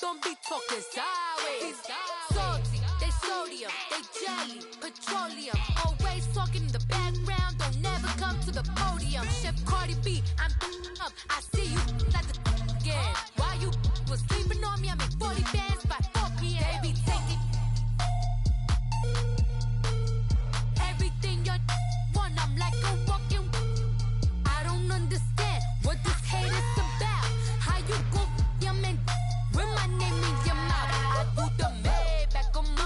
don't be talking sideways. Salty, they sodium, they jelly, petroleum. Always talking in the background, don't never come to the podium. Chef Cardi B, I'm up. I see you like the again. Why you was sleeping on me? I make 40 bands by 4 p.m. Baby, take it. Everything you want, I'm like a walking. I don't understand what this hate is about. How you go your man with my name in your mouth? I do the Maybach on my.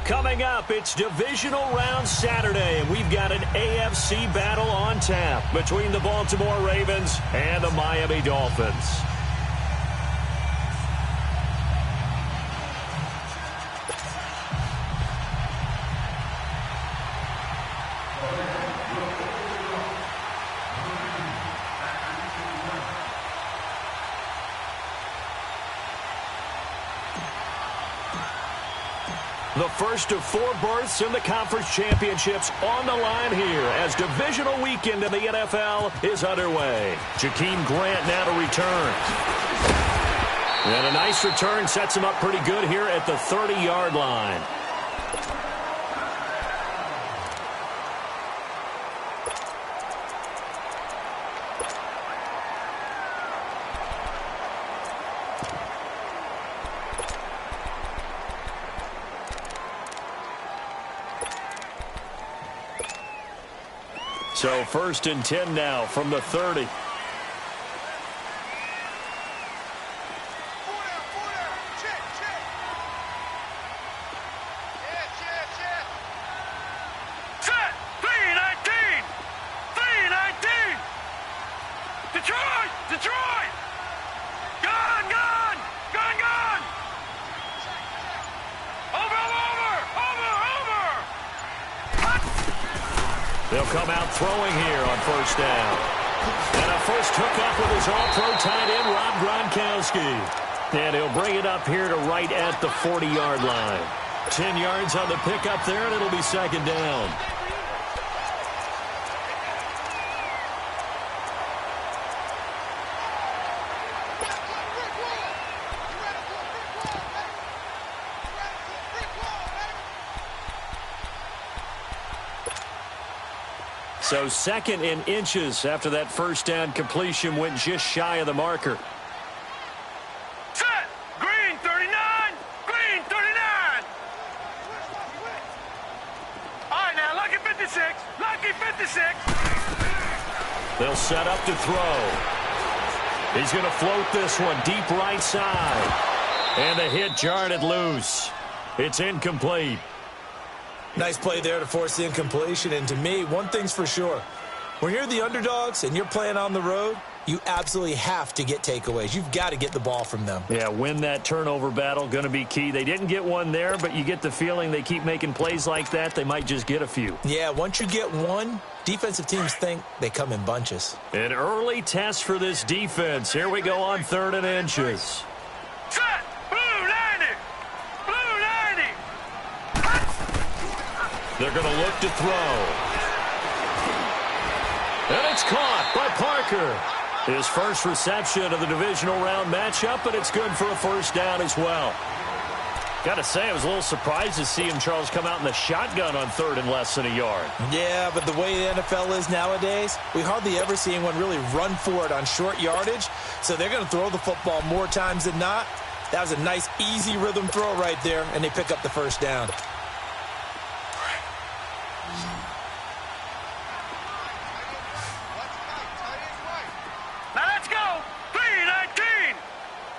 Coming up, it's divisional round Saturday, and we've got an AFC battle on tap between the Baltimore Ravens and the Miami Dolphins. The first of 4 berths in the conference championships on the line here as divisional weekend in the NFL is underway. Jakeem Grant now to return. And a nice return sets him up pretty good here at the 30-yard line. So 1st and 10 now from the 30. They'll come out throwing here on 1st down. And a first hookup with his all-pro tight end, Rob Gronkowski. And he'll bring it up here to right at the 40-yard line. 10 yards on the pickup there, and it'll be 2nd down. So 2nd in inches after that 1st down completion went just shy of the marker. Set! Green 39! Green 39! All right, now, lucky 56. Lucky 56. They'll set up to throw. He's going to float this one deep right side. And the hit jarred it loose. It's incomplete. Nice play there to force the incompletion, and to me, one thing's for sure. When you're the underdogs and you're playing on the road, you absolutely have to get takeaways. You've got to get the ball from them. Yeah, win that turnover battle, going to be key. They didn't get one there, but you get the feeling they keep making plays like that, they might just get a few. Yeah, once you get one, defensive teams think they come in bunches. An early test for this defense. Here we go on 3rd and inches. Set! Blue 90! Blue 90! They're going to look to throw. And it's caught by Parker. His first reception of the divisional round matchup, but it's good for a 1st down as well. Got to say, I was a little surprised to see him, Charles, come out in the shotgun on 3rd and less than a yard. Yeah, but the way the NFL is nowadays, we hardly ever see anyone really run for it on short yardage, so they're going to throw the football more times than not. That was a nice, easy rhythm throw right there, and they pick up the 1st down. Now let's go! 319!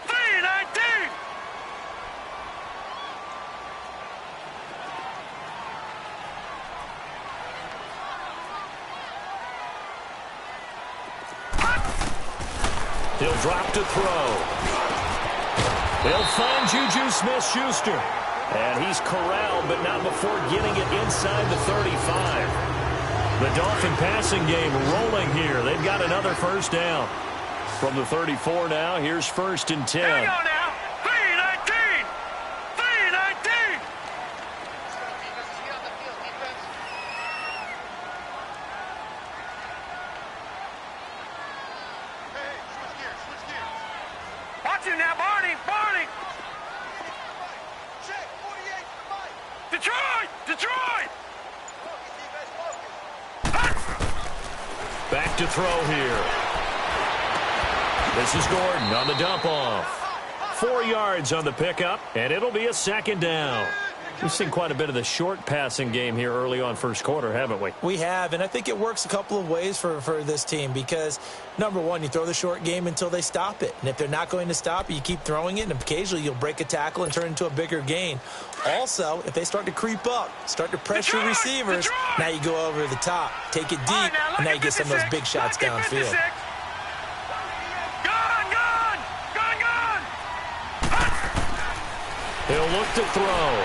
319! He'll drop to throw. He'll find Juju Smith-Schuster. And he's corralled, but not before getting it inside the 35. The Dolphin passing game rolling here. They've got another 1st down. From the 34 now, here's 1st and 10. Here we go now. 319! 319! got you now, Barney. Barney. Detroit. Detroit. Back to throw here. This is Gordon on the dump off. 4 yards on the pickup, and it'll be a second down. We've seen quite a bit of the short passing game here early on first quarter, haven't we? We have, and I think it works a couple of ways for this team because, number one, you throw the short game until they stop it. And if they're not going to stop it, you keep throwing it, and occasionally you'll break a tackle and turn it into a bigger gain. Also, if they start to creep up, start to pressure receivers, now you go over the top, take it deep, and now you get some of those big shots downfield. He'll look to throw.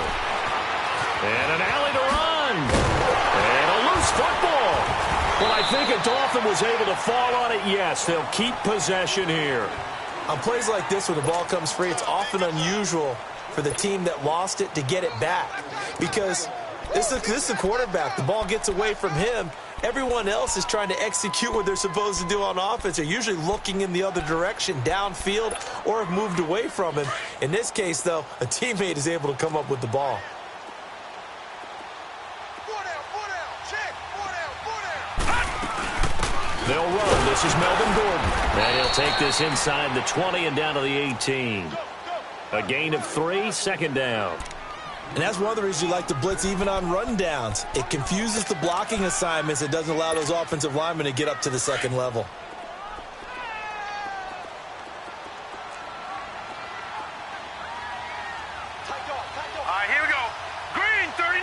And an alley to run. And a loose football. Well, I think if Dolphin was able to fall on it, yes, they'll keep possession here. On plays like this where the ball comes free, it's often unusual for the team that lost it to get it back. Because this is a quarterback. The ball gets away from him. Everyone else is trying to execute what they're supposed to do on offense. They're usually looking in the other direction, downfield, or have moved away from him. In this case, though, a teammate is able to come up with the ball. They'll run. This is Melvin Gordon. And he'll take this inside the 20 and down to the 18. A gain of 3, second down. And that's one of the reasons you like to blitz even on rundowns. It confuses the blocking assignments. It doesn't allow those offensive linemen to get up to the second level. All right, here we go. Green 39.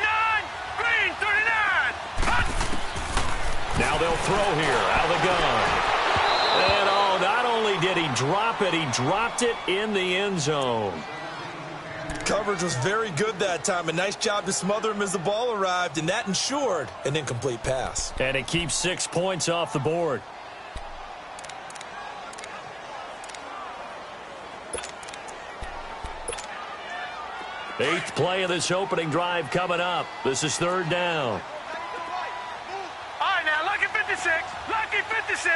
Green 39. Now they'll throw here out of the gun. And, oh, not only did he drop it, he dropped it in the end zone. Coverage was very good that time. A nice job to smother him as the ball arrived, and that ensured an incomplete pass. And it keeps 6 points off the board. Eighth play of this opening drive coming up. This is third down. All right, now, lucky 56. Lucky 56.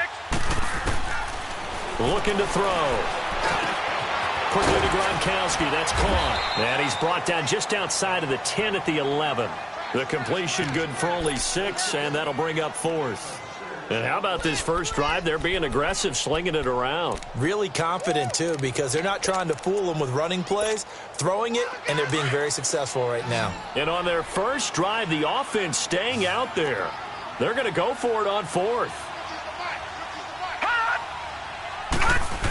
Looking to throw. Quickly to Gronkowski. That's caught. And he's brought down just outside of the 10 at the 11. The completion good for only 6, and that'll bring up fourth. And how about this first drive? They're being aggressive, slinging it around. Really confident, too, because they're not trying to fool them with running plays, throwing it, and they're being very successful right now. And on their first drive, the offense staying out there. They're going to go for it on fourth.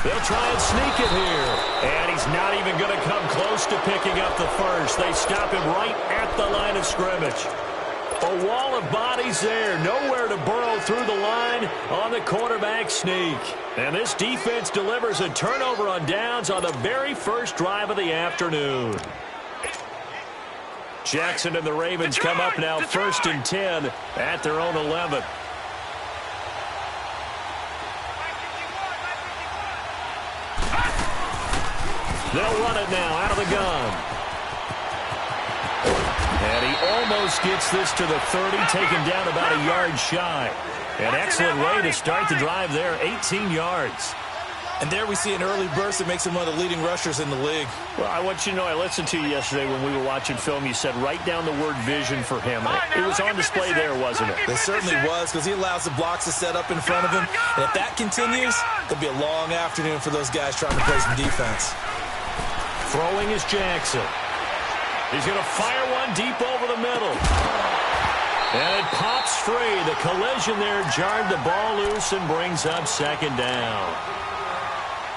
They'll try and sneak it here. And he's not even going to come close to picking up the first. They stop him right at the line of scrimmage. A wall of bodies there. Nowhere to burrow through the line on the quarterback sneak. And this defense delivers a turnover on downs on the very first drive of the afternoon. Jackson and the Ravens come up now first and 10 at their own 11. They'll run it now out of the gun. And he almost gets this to the 30, taken down about a yard shy. An excellent way to start the drive there, 18 yards. And there we see an early burst that makes him one of the leading rushers in the league. Well, I want you to know, I listened to you yesterday when we were watching film. You said write down the word vision for him. It was on display there, wasn't it? It certainly was, because he allows the blocks to set up in front of him. And if that continues, it'll be a long afternoon for those guys trying to play some defense. Throwing is Jackson. He's going to fire one deep over the middle. And it pops free. The collision there jarred the ball loose and brings up second down.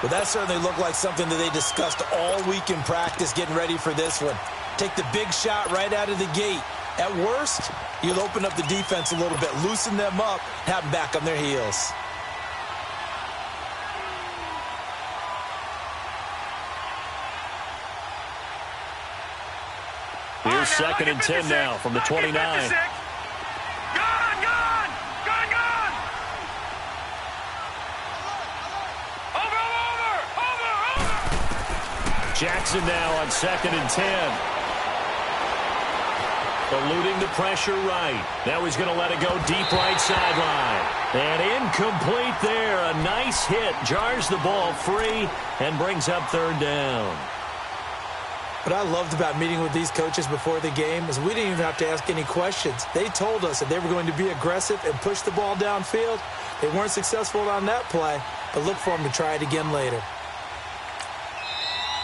Well, that certainly looked like something that they discussed all week in practice getting ready for this one. Take the big shot right out of the gate. At worst, you'll open up the defense a little bit, loosen them up, have them back on their heels. Here's second and 10 now from the 29. Gone! Over! Jackson now on second and 10. Eluding the pressure right. Now he's going to let it go deep right sideline. And incomplete there. A nice base hit jars the ball free and brings up third down. What I loved about meeting with these coaches before the game is we didn't even have to ask any questions. They told us that they were going to be aggressive and push the ball downfield. They weren't successful on that play, but look for them to try it again later.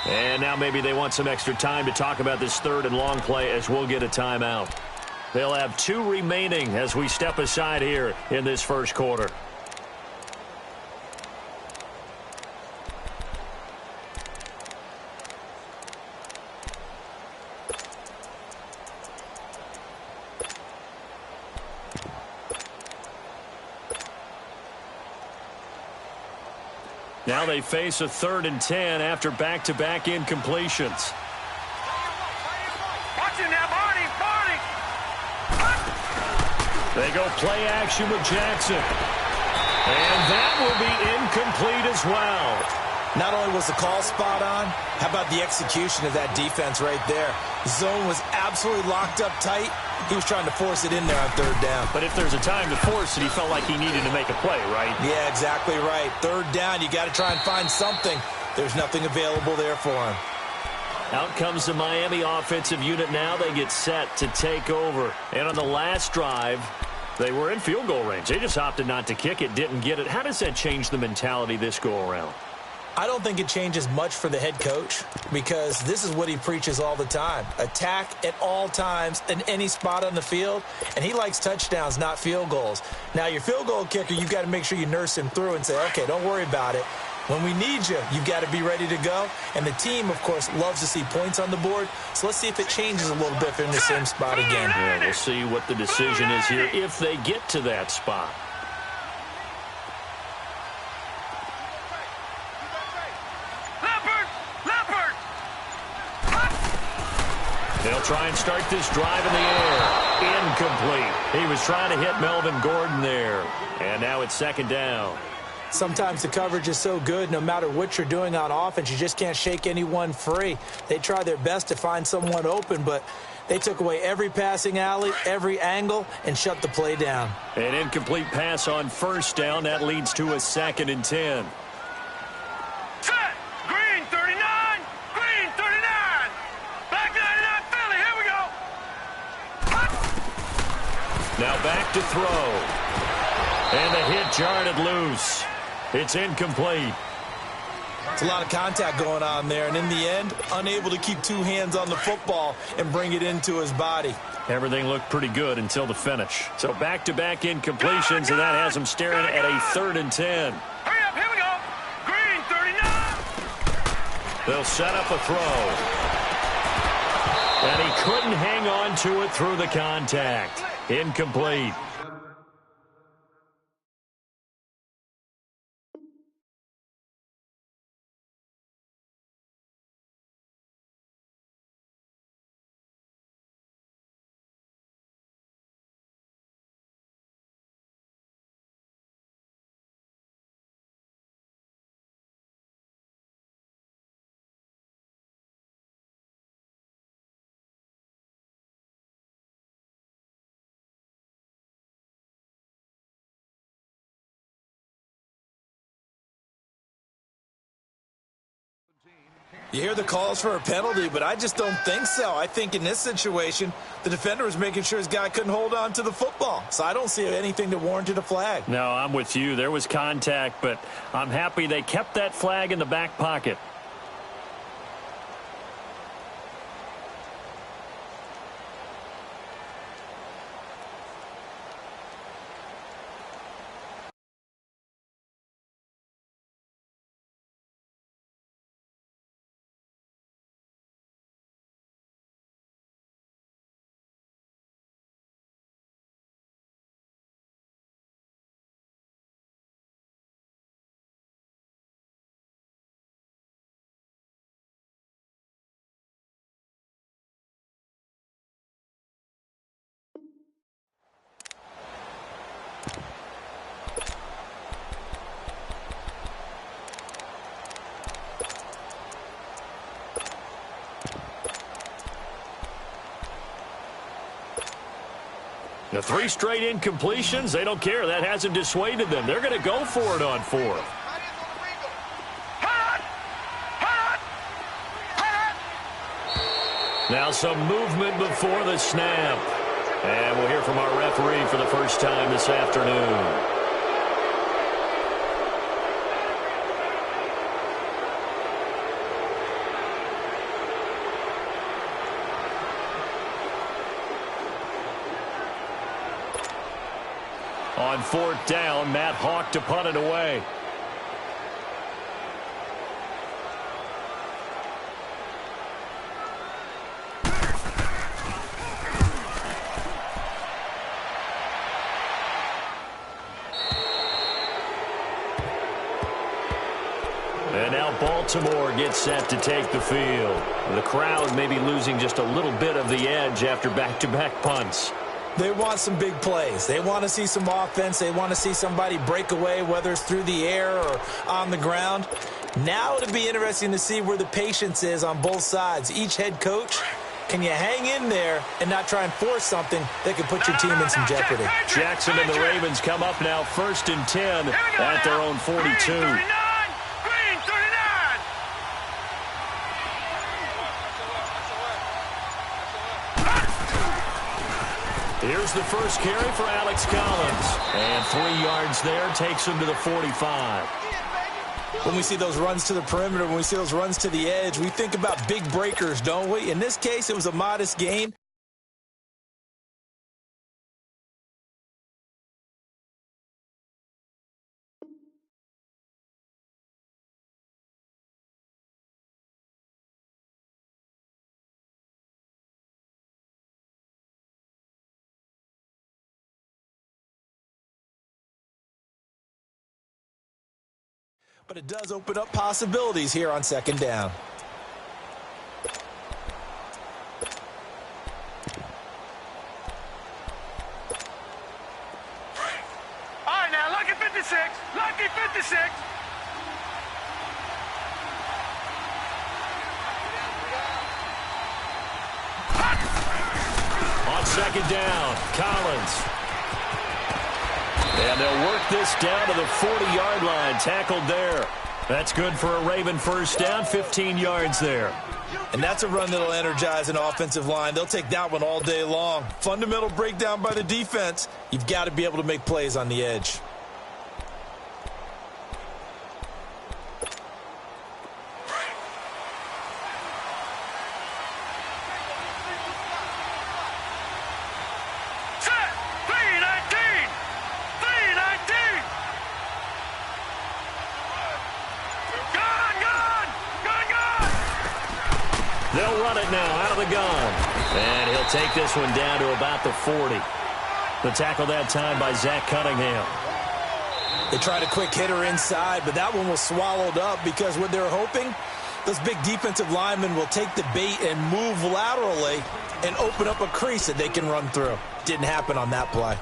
And now maybe they want some extra time to talk about this third and long play as we'll get a timeout. They'll have 2 remaining as we step aside here in this first quarter. Now they face a 3rd and 10 after back-to-back incompletions. Watch it now, Barney. They go play action with Jackson. And that will be incomplete as well. Not only was the call spot on, how about the execution of that defense right there? The zone was absolutely locked up tight. He was trying to force it in there on 3rd down. But if there's a time to force it, he felt like he needed to make a play, right? Yeah, exactly right. 3rd down, you got to try and find something. There's nothing available there for him. Out comes the Miami offensive unit now. They get set to take over. And on the last drive, they were in field goal range. They just opted not to kick it, didn't get it. How does that change the mentality this go-around? I don't think it changes much for the head coach because this is what he preaches all the time. Attack at all times in any spot on the field, and he likes touchdowns, not field goals. Now, your field goal kicker, you've got to make sure you nurse him through and say, okay, don't worry about it. When we need you, you've got to be ready to go. And the team, of course, loves to see points on the board. So let's see if it changes a little bit if they're in the same spot again. Yeah, we'll see what the decision is here if they get to that spot. They'll try and start this drive in the air. Incomplete. He was trying to hit Melvin Gordon there. And now it's 2nd down. Sometimes the coverage is so good, no matter what you're doing on offense, you just can't shake anyone free. They try their best to find someone open, but they took away every passing alley, every angle, and shut the play down. An incomplete pass on 1st down. That leads to a 2nd and 10. Set. Green 39. Green 39. Back 99 Philly. Here we go. Now back to throw. And the hit jarred it loose. It's incomplete. It's a lot of contact going on there, and in the end, unable to keep 2 hands on the football and bring it into his body. Everything looked pretty good until the finish. So back-to-back incompletions, and that has him staring at a 3rd and 10. Hurry up, here we go. Green 39. They'll set up a throw. And he couldn't hang on to it through the contact. Incomplete. You hear the calls for a penalty, but I just don't think so. I think in this situation, the defender was making sure his guy couldn't hold on to the football. So I don't see anything that warranted a flag. No, I'm with you. There was contact, but I'm happy they kept that flag in the back pocket. The 3 straight incompletions, they don't care. That hasn't dissuaded them. They're going to go for it on 4th. Now some movement before the snap. And we'll hear from our referee for the first time this afternoon. On fourth down, Matt Hawk to punt it away. And now Baltimore gets set to take the field. The crowd may be losing just a little bit of the edge after back-to-back punts. They want some big plays. They want to see some offense. They want to see somebody break away, whether it's through the air or on the ground. Now it'll be interesting to see where the patience is on both sides. Each head coach, can you hang in there and not try and force something that could put your team in some jeopardy? Jackson and the Ravens come up now 1st and 10 at their own 42. Here's the first carry for Alex Collins. And 3 yards there takes him to the 45. When we see those runs to the perimeter, when we see those runs to the edge, we think about big breakers, don't we? In this case, it was a modest gain. But it does open up possibilities here on 2nd down. All right, now, lucky 56. Lucky 56. On 2nd down, Collins. And they'll work this down to the 40-yard line, tackled there. That's good for a Raven first down, 15 yards there. And that's a run that'll energize an offensive line. They'll take that one all day long. Fundamental breakdown by the defense. You've got to be able to make plays on the edge. They'll run it now out of the gun. And he'll take this one down to about the 40. The tackle that time by Zach Cunningham. They tried a quick hitter inside, but that one was swallowed up because what they're hoping, those big defensive linemen will take the bait and move laterally and open up a crease that they can run through. Didn't happen on that play.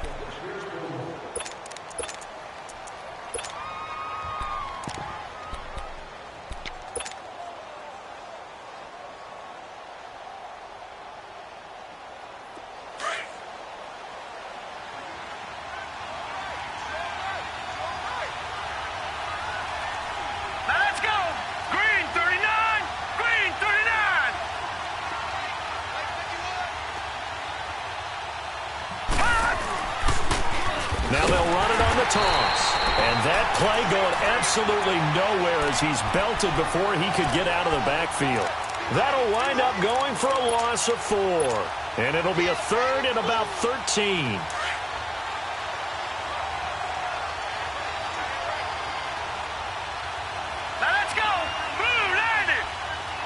Now they'll run it on the toss. And that play going absolutely nowhere as he's belted before he could get out of the backfield. That'll wind up going for a loss of 4. And it'll be a 3rd and about 13. Now let's go. Blue 90.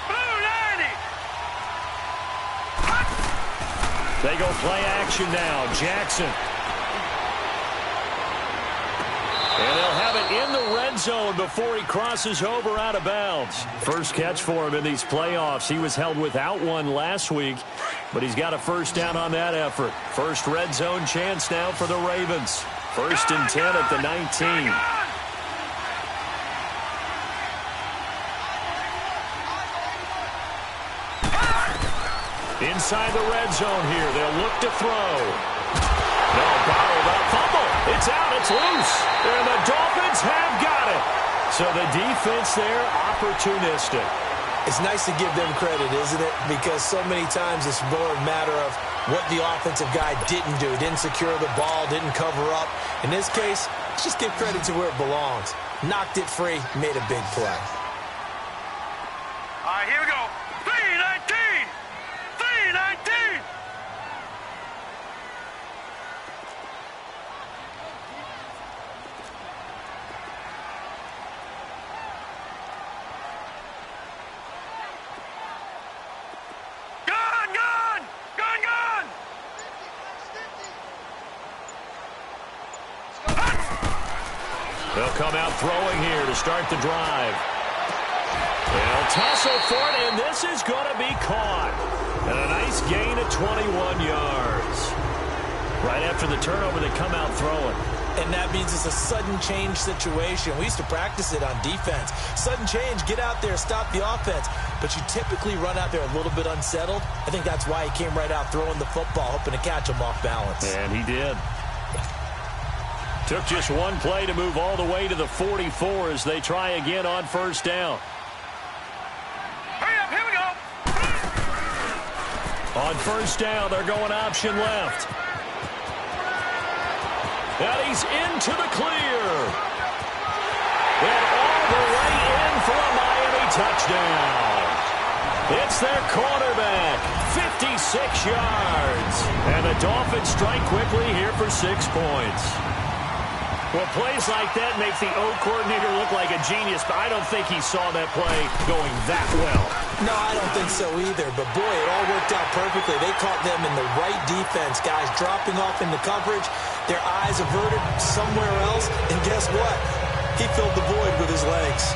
Blue 90. They go play action now. Jackson. And they'll have it in the red zone before he crosses over out of bounds. First catch for him in these playoffs. He was held without one last week, but he's got a first down on that effort. First red zone chance now for the Ravens. 1st and 10 at the 19. Inside the red zone here. They'll look to throw. No, bottled up. Fumble. It's out. It's loose. And the Dolphins have got it. So the defense there, opportunistic. It's nice to give them credit, isn't it? Because so many times it's more a matter of what the offensive guy didn't do. Didn't secure the ball, didn't cover up. In this case, let's just give credit to where it belongs. Knocked it free, made a big play. All right, here we go. 319! 319! Gun, gun! Gun, gun! They'll come out throwing here to start the drive. They'll tussle for it, and this is going to be caught. And a nice gain of 21 yards. Right after the turnover, they come out throwing. And that means it's a sudden change situation. We used to practice it on defense. Sudden change, get out there, stop the offense. But you typically run out there a little bit unsettled. I think that's why he came right out throwing the football, hoping to catch him off balance. And he did. Took just one play to move all the way to the 44 as they try again on first down. Hurry up, here we go! On first down, they're going option left. And he's into the clear. And all the way in for a Miami touchdown. It's their quarterback, 56 yards. And the Dolphins strike quickly here for 6 points. Well, plays like that make the O coordinator look like a genius, but I don't think he saw that play going that well. No, I don't think so either. But, boy, it all worked out perfectly. They caught them in the right defense. Guys dropping off into coverage, their eyes averted somewhere else. And guess what? He filled the void with his legs.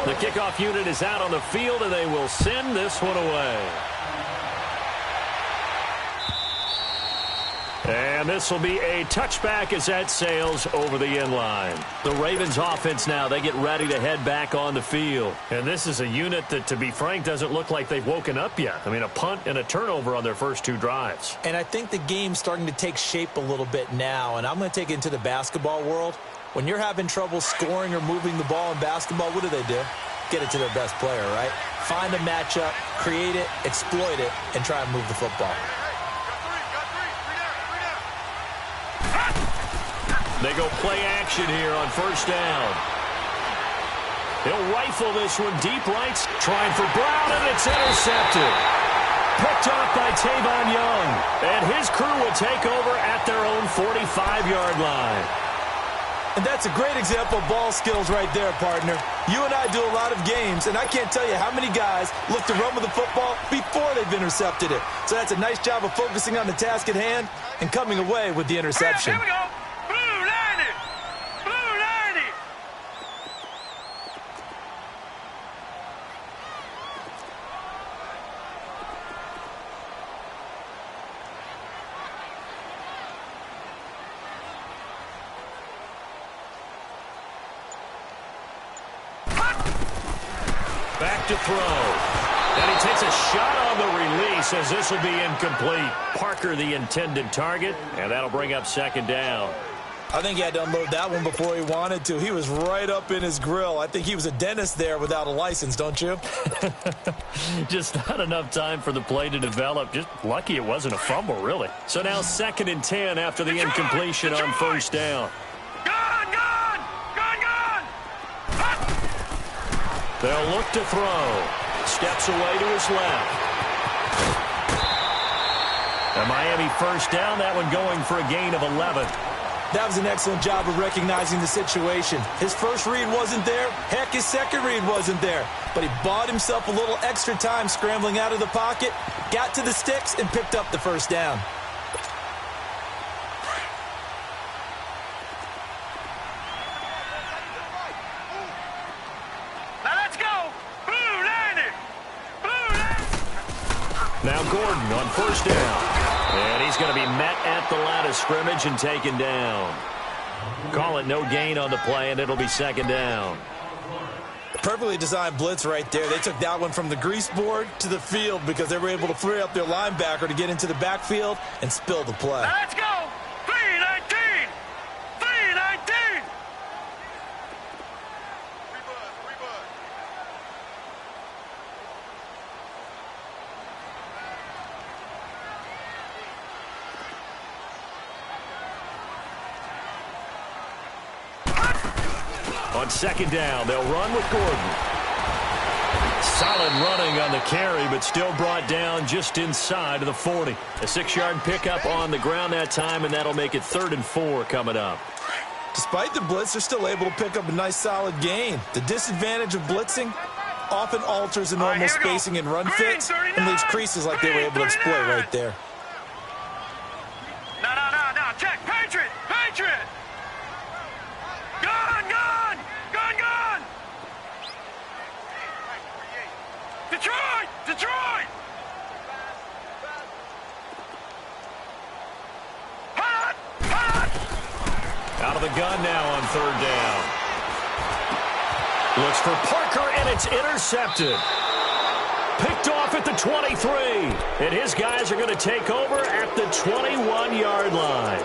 The kickoff unit is out on the field, and they will send this one away. And this will be a touchback as that sails over the end line. The Ravens offense now, they get ready to head back on the field. And this is a unit that, to be frank, doesn't look like they've woken up yet. I mean, a punt and a turnover on their first 2 drives. And I think the game's starting to take shape a little bit now. And I'm going to take it into the basketball world. When you're having trouble scoring or moving the ball in basketball, what do? Get it to their best player, right? Find a matchup, create it, exploit it, and try and move the football. They go play action here on first down. He'll rifle this one deep right, trying for Brown, and it's intercepted. Picked off by Tavon Young, and his crew will take over at their own 45-yard line. And that's a great example of ball skills right there, partner. You and I do a lot of games, and I can't tell you how many guys look to run with the football before they've intercepted it. So that's a nice job of focusing on the task at hand and coming away with the interception. Here we go. Blue 90. Blue 90. Back to throw. And he takes a shot on the release as this will be incomplete. Parker, the intended target, and that'll bring up second down. I think he had to unload that one before he wanted to. He was right up in his grill. I think he was a dentist there without a license, don't you? Just not enough time for the play to develop. Just lucky it wasn't a fumble, really. So now 2nd and 10 after the incompletion on first down. Gun, gun. Gun, gun. They'll look to throw. Steps away to his left. A Miami first down, that one going for a gain of 11. That was an excellent job of recognizing the situation. His first read wasn't there. Heck, his second read wasn't there. But he bought himself a little extra time scrambling out of the pocket, got to the sticks, and picked up the first down. Now let's go. Blue 90. Blue 90. Now Gordon on first down. And he's going to be met at the line of scrimmage and taken down. Call it no gain on the play, and it'll be second down. Perfectly designed blitz right there. They took that one from the grease board to the field because they were able to free up their linebacker to get into the backfield and spill the play. Let's go! 319! 319! On second down, they'll run with Gordon. Solid running on the carry, but still brought down just inside of the 40. A 6-yard pickup on the ground that time, and that'll make it 3rd and 4 coming up. Despite the blitz, they're still able to pick up a nice solid gain. The disadvantage of blitzing often alters the normal spacing and run fits and leaves creases like they were able to exploit right there. No. Check. Patriot! Patriot! Gun! Detroit! Hot! Out of the gun now on 3rd down. Looks for Parker, and it's intercepted. Picked off at the 23. And his guys are going to take over at the 21-yard line.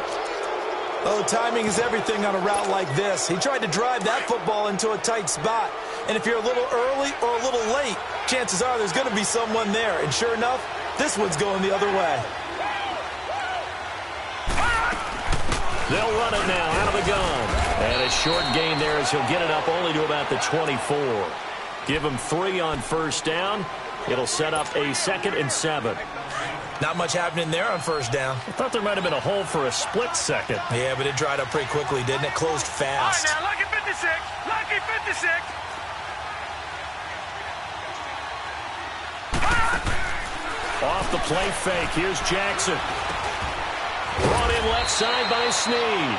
Oh, timing is everything on a route like this. He tried to drive that football into a tight spot. And if you're a little early or a little late, chances are there's going to be someone there. And sure enough, this one's going the other way. They'll run it now out of the gun. And a short gain there as he'll get it up only to about the 24. Give him 3 on 1st down. It'll set up a 2nd and 7. Not much happening there on 1st down. I thought there might have been a hole for a split second. Yeah, but it dried up pretty quickly, didn't it? Closed fast. All right, now, lucky 56. Lucky 56. Off the play fake. Here's Jackson. Brought in left side by Snead.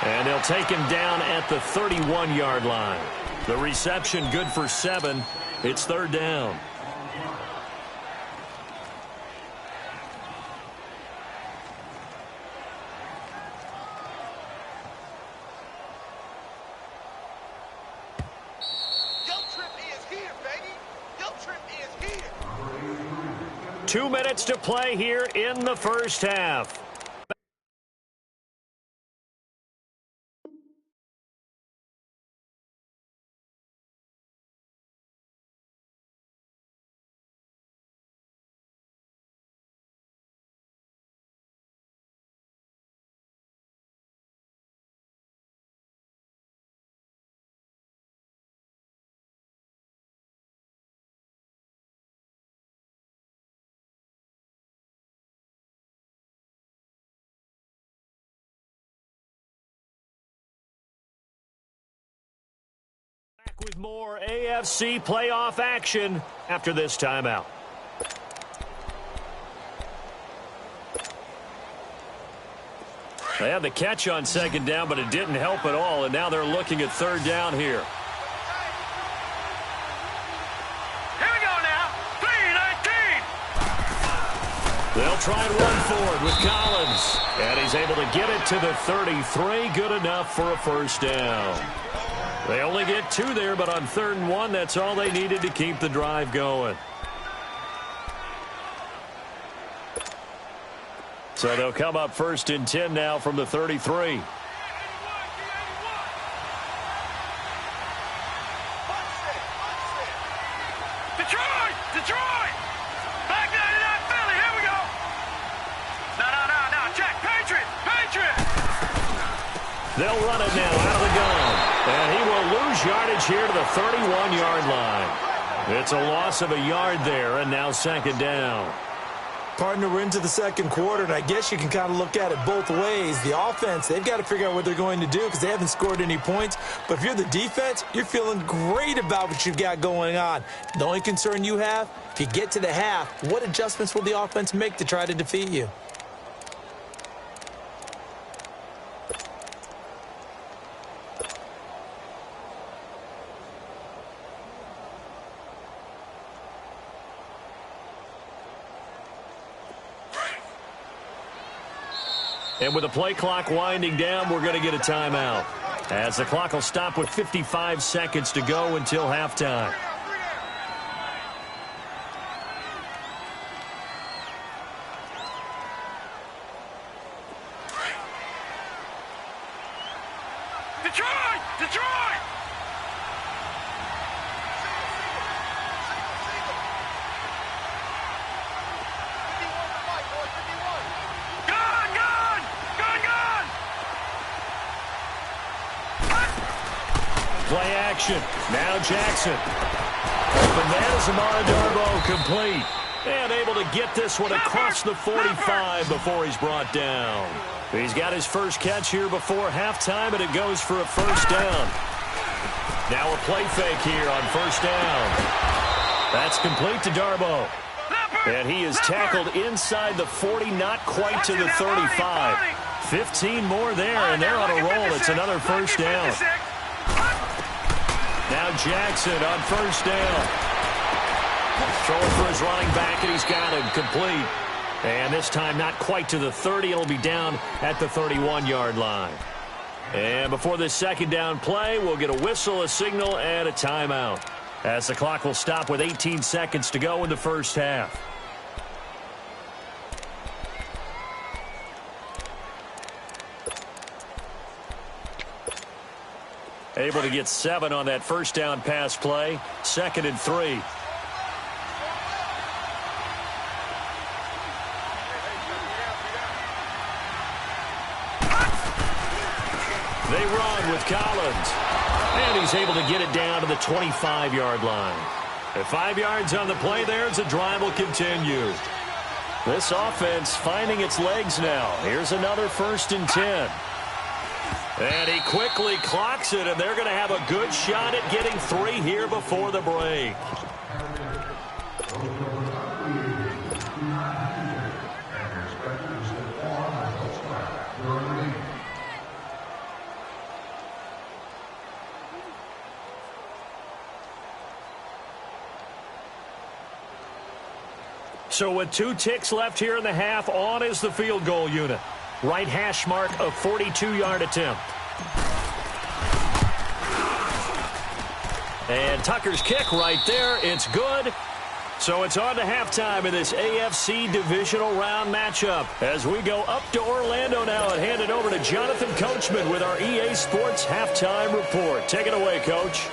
And they'll take him down at the 31-yard line. The reception good for 7. It's 3rd down. Here, baby. 2 minutes to play here in the 1st half. With more AFC playoff action after this timeout. They had the catch on 2nd down, but it didn't help at all, and now they're looking at 3rd down here. Here we go now. 319. They'll try and run forward with Collins, and he's able to get it to the 33. Good enough for a 1st down. They only get 2 there, but on 3rd and 1, that's all they needed to keep the drive going. So they'll come up 1st and 10 now from the 33. Detroit! Back 99 Philly, here we go! No, check, Patriot! They'll run it now out of the gun. And he will lose yardage here to the 31-yard line. It's a loss of a yard there, and now 2nd down. Partner, we're into the 2nd quarter, and I guess you can kind of look at it both ways. The offense, they've got to figure out what they're going to do because they haven't scored any points. But if you're the defense, you're feeling great about what you've got going on. The only concern you have, if you get to the half, what adjustments will the offense make to try to defeat you? And with the play clock winding down, we're going to get a timeout. as the clock will stop with 55 seconds to go until halftime. Detroit! Detroit! Gone! Gone! Gone! Gone! Play action. Now Jackson. Open man is Amara Darboh, complete. And able to get this one across the 45 before he's brought down. He's got his first catch here before halftime, and it goes for a first down. Now a play fake here on first down. That's complete to Darboh. And he is tackled inside the 40, not quite to the 35. 15 more there, and they're on a roll. It's another first down. Now Jackson on first down. Throwing for his running back, and he's got him complete. And this time not quite to the 30. It'll be down at the 31-yard line. And before this second down play, we'll get a whistle, a signal, and a timeout, as the clock will stop with 18 seconds to go in the first half. Able to get 7 on that first down pass play. 2nd and 3. They run with Collins. And he's able to get it down to the 25-yard line. At 5 yards on the play there, the drive will continue. This offense finding its legs now. Here's another 1st and 10. And he quickly clocks it, and they're going to have a good shot at getting 3 here before the break. So with 2 ticks left here in the half, on is the field goal unit. Right hash mark, a 42-yard attempt. And Tucker's kick right there. It's good. So it's on to halftime in this AFC divisional round matchup. As we go up to Orlando now and hand it over to Jonathan Coachman with our EA Sports halftime report. Take it away, Coach.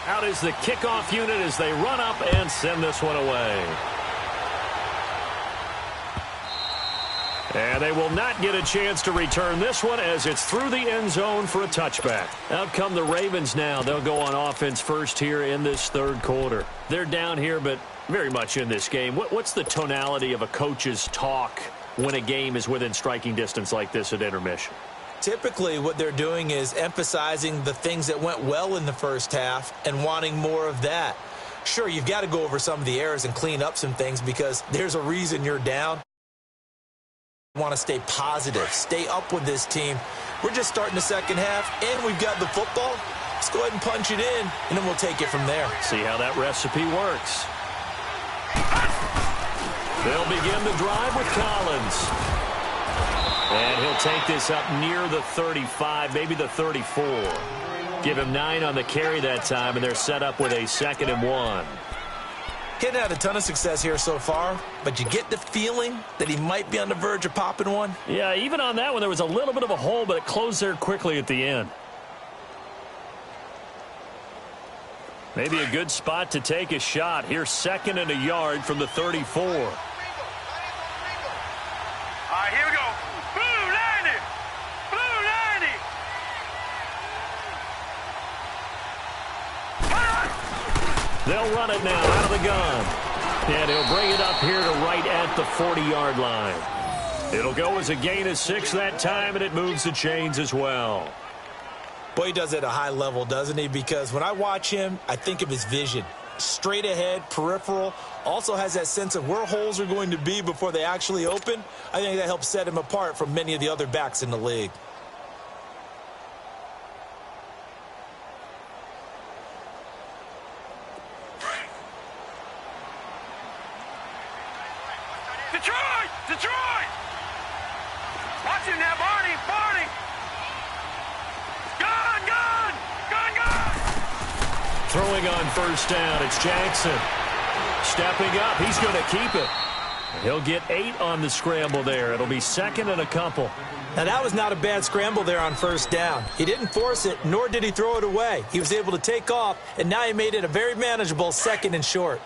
Out is the kickoff unit as they run up and send this one away. And they will not get a chance to return this one as it's through the end zone for a touchback. Out come the Ravens now. They'll go on offense first here in this third quarter. They're down here, but very much in this game. What's the tonality of a coach's talk when a game is within striking distance like this at intermission? Typically, what they're doing is emphasizing the things that went well in the first half and wanting more of that. Sure, you've got to go over some of the errors and clean up some things because there's a reason you're down. You want to stay positive, stay up with this team. We're just starting the second half, and we've got the football. Let's go ahead and punch it in, and then we'll take it from there. See how that recipe works. They'll begin the drive with Collins. And he'll take this up near the 35, maybe the 34. Give him 9 on the carry that time, and they're set up with a 2nd and 1. He hadn't had a ton of success here so far, but you get the feeling that he might be on the verge of popping one. Yeah, even on that one, there was a little bit of a hole, but it closed there quickly at the end. Maybe a good spot to take a shot. Here's 2nd and a yard from the 34. All right, here we go. Blue 90. Blue 90. They'll run it now out of the gun. And he'll bring it up here to right at the 40-yard line. It'll go as a gain of 6 that time, and it moves the chains as well. Boy, he does it at a high level, doesn't he? Because when I watch him, I think of his vision. straight ahead, peripheral, also has that sense of where holes are going to be before they actually open. I think that helps set him apart from many of the other backs in the league. Detroit! Detroit! Watch him now, Barney! Barney! Gun! Gun! Gun! Gun! Throwing on first down, it's Jackson. Stepping up, he's going to keep it. He'll get 8 on the scramble there. It'll be second and a couple. Now, that was not a bad scramble there on first down. He didn't force it, nor did he throw it away. He was able to take off, and now he made it a very manageable second and short.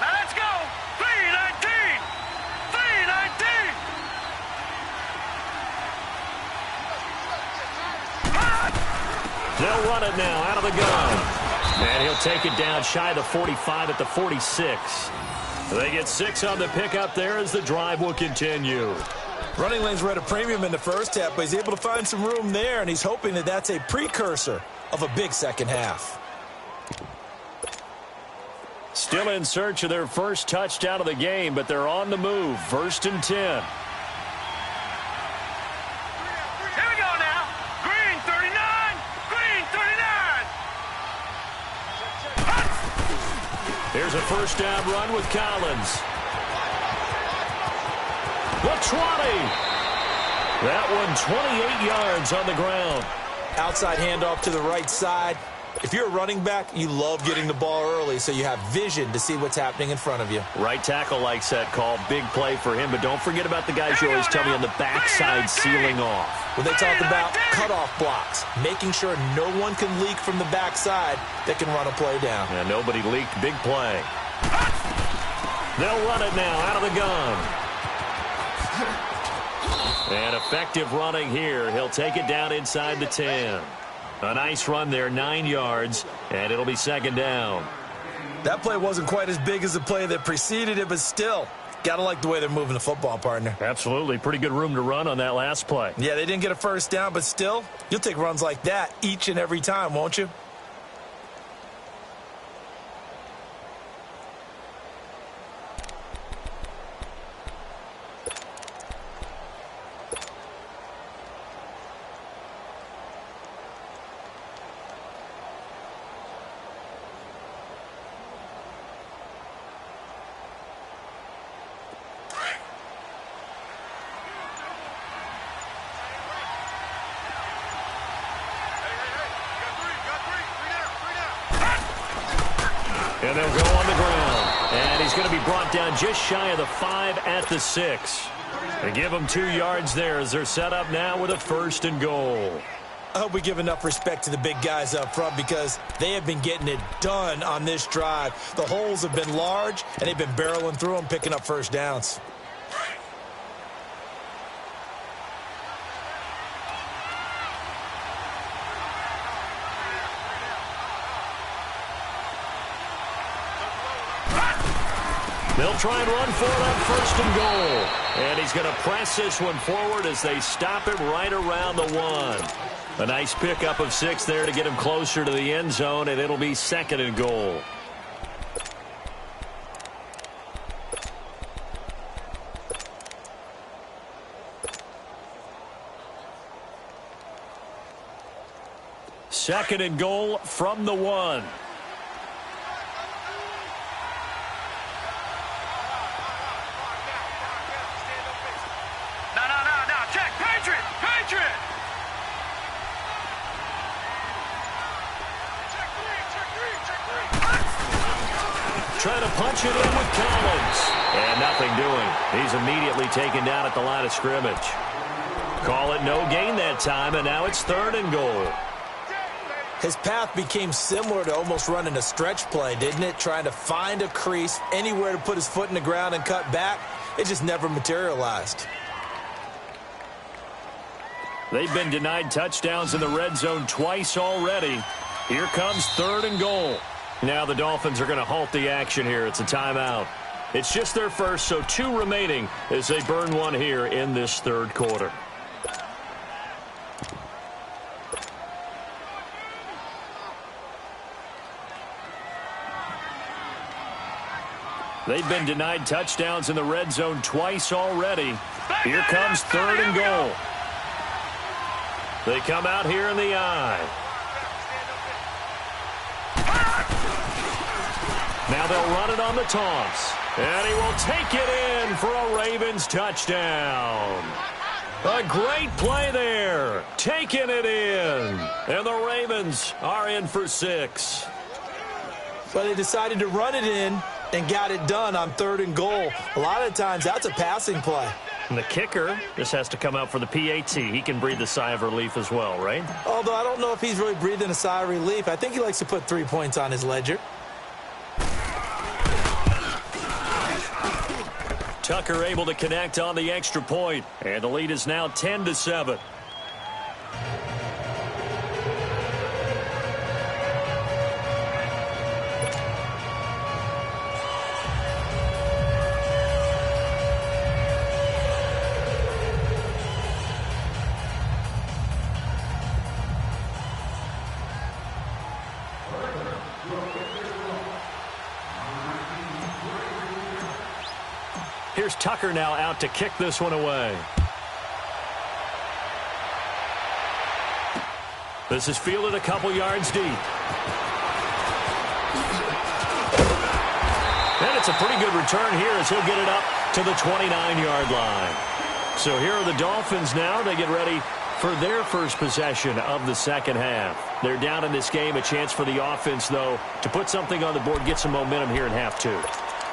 Now let's go! 319! 319! They'll run it now out of the gun. And he'll take it down shy of the 45 at the 46. They get 6 on the pickup there as the drive will continue. Running lanes were at a premium in the first half, but he's able to find some room there, and he's hoping that that's a precursor of a big second half. Still in search of their first touchdown of the game, but they're on the move. 1st and 10. Here we go now! Green 39! Green 39! Here's a first down run with Collins. The 20. That one 28 yards on the ground. Outside handoff to the right side. If you're a running back, you love getting the ball early so you have vision to see what's happening in front of you. Right tackle likes that call. Big play for him, but don't forget about the guys you always tell me on the backside sealing off. When they talk about cutoff blocks, making sure no one can leak from the backside that can run a play down. Yeah, nobody leaked. Big play. They'll run it now out of the gun. And effective running here. He'll take it down inside the 10. A nice run there, 9 yards, and it'll be second down. That play wasn't quite as big as the play that preceded it, but still, gotta like the way they're moving the football, partner. Absolutely. Pretty good room to run on that last play. Yeah, they didn't get a first down, but still, you'll take runs like that each and every time, won't you? And they'll go on the ground. And he's going to be brought down just shy of the 5 at the 6. They give him 2 yards there as they're set up now with a 1st and goal. I hope we give enough respect to the big guys up front because they have been getting it done on this drive. The holes have been large, and they've been barreling through them, picking up first downs. They'll try and run for it on 1st and goal. And he's going to press this one forward as they stop it right around the 1. A nice pickup of 6 there to get him closer to the end zone, and it'll be 2nd and goal. Second and goal from the 1. Trying to punch it in with Collins. And nothing doing. He's immediately taken down at the line of scrimmage. Call it no gain that time, and now it's 3rd and goal. His path became similar to almost running a stretch play, didn't it? Trying to find a crease, anywhere to put his foot in the ground and cut back. It just never materialized. They've been denied touchdowns in the red zone twice already. Here comes 3rd and goal. Now the Dolphins are going to halt the action here. It's a timeout. It's just their first, so 2 remaining as they burn one here in this 3rd quarter. They've been denied touchdowns in the red zone twice already. Here comes 3rd and goal. They come out here in the I. Now they'll run it on the toss. And he will take it in for a Ravens touchdown. A great play there. Taking it in. And the Ravens are in for 6. But they decided to run it in and got it done on 3rd and goal. A lot of times, that's a passing play. And the kicker just has to come out for the PAT. He can breathe a sigh of relief as well, right? Although I don't know if he's really breathing a sigh of relief. I think he likes to put 3 points on his ledger. Tucker able to connect on the extra point. And the lead is now 10-7. Here's Tucker now out to kick this one away. This is fielded a couple yards deep. And it's a pretty good return here as he'll get it up to the 29-yard line. So here are the Dolphins now. They get ready for their first possession of the second half. They're down in this game. A chance for the offense, though, to put something on the board, get some momentum here in half 2.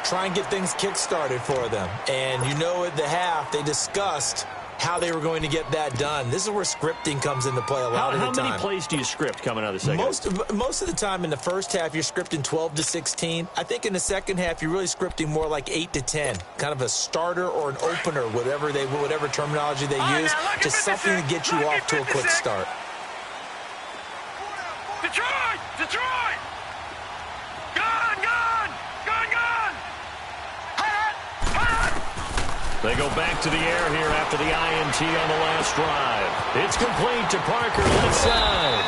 Try and get things kick-started for them. And you know at the half, they discussed how they were going to get that done. This is where scripting comes into play a lot of the time. How many plays do you script coming out of the second? Most of the time in the first half, you're scripting 12 to 16. I think in the second half, you're really scripting more like 8 to 10. Kind of a starter or an opener, whatever terminology they use. Just something to get you off to a quick start. Detroit! Detroit! Gone! Gone! Gone! Gone! They go back to the air here after the INT on the last drive. It's complete to Parker left side.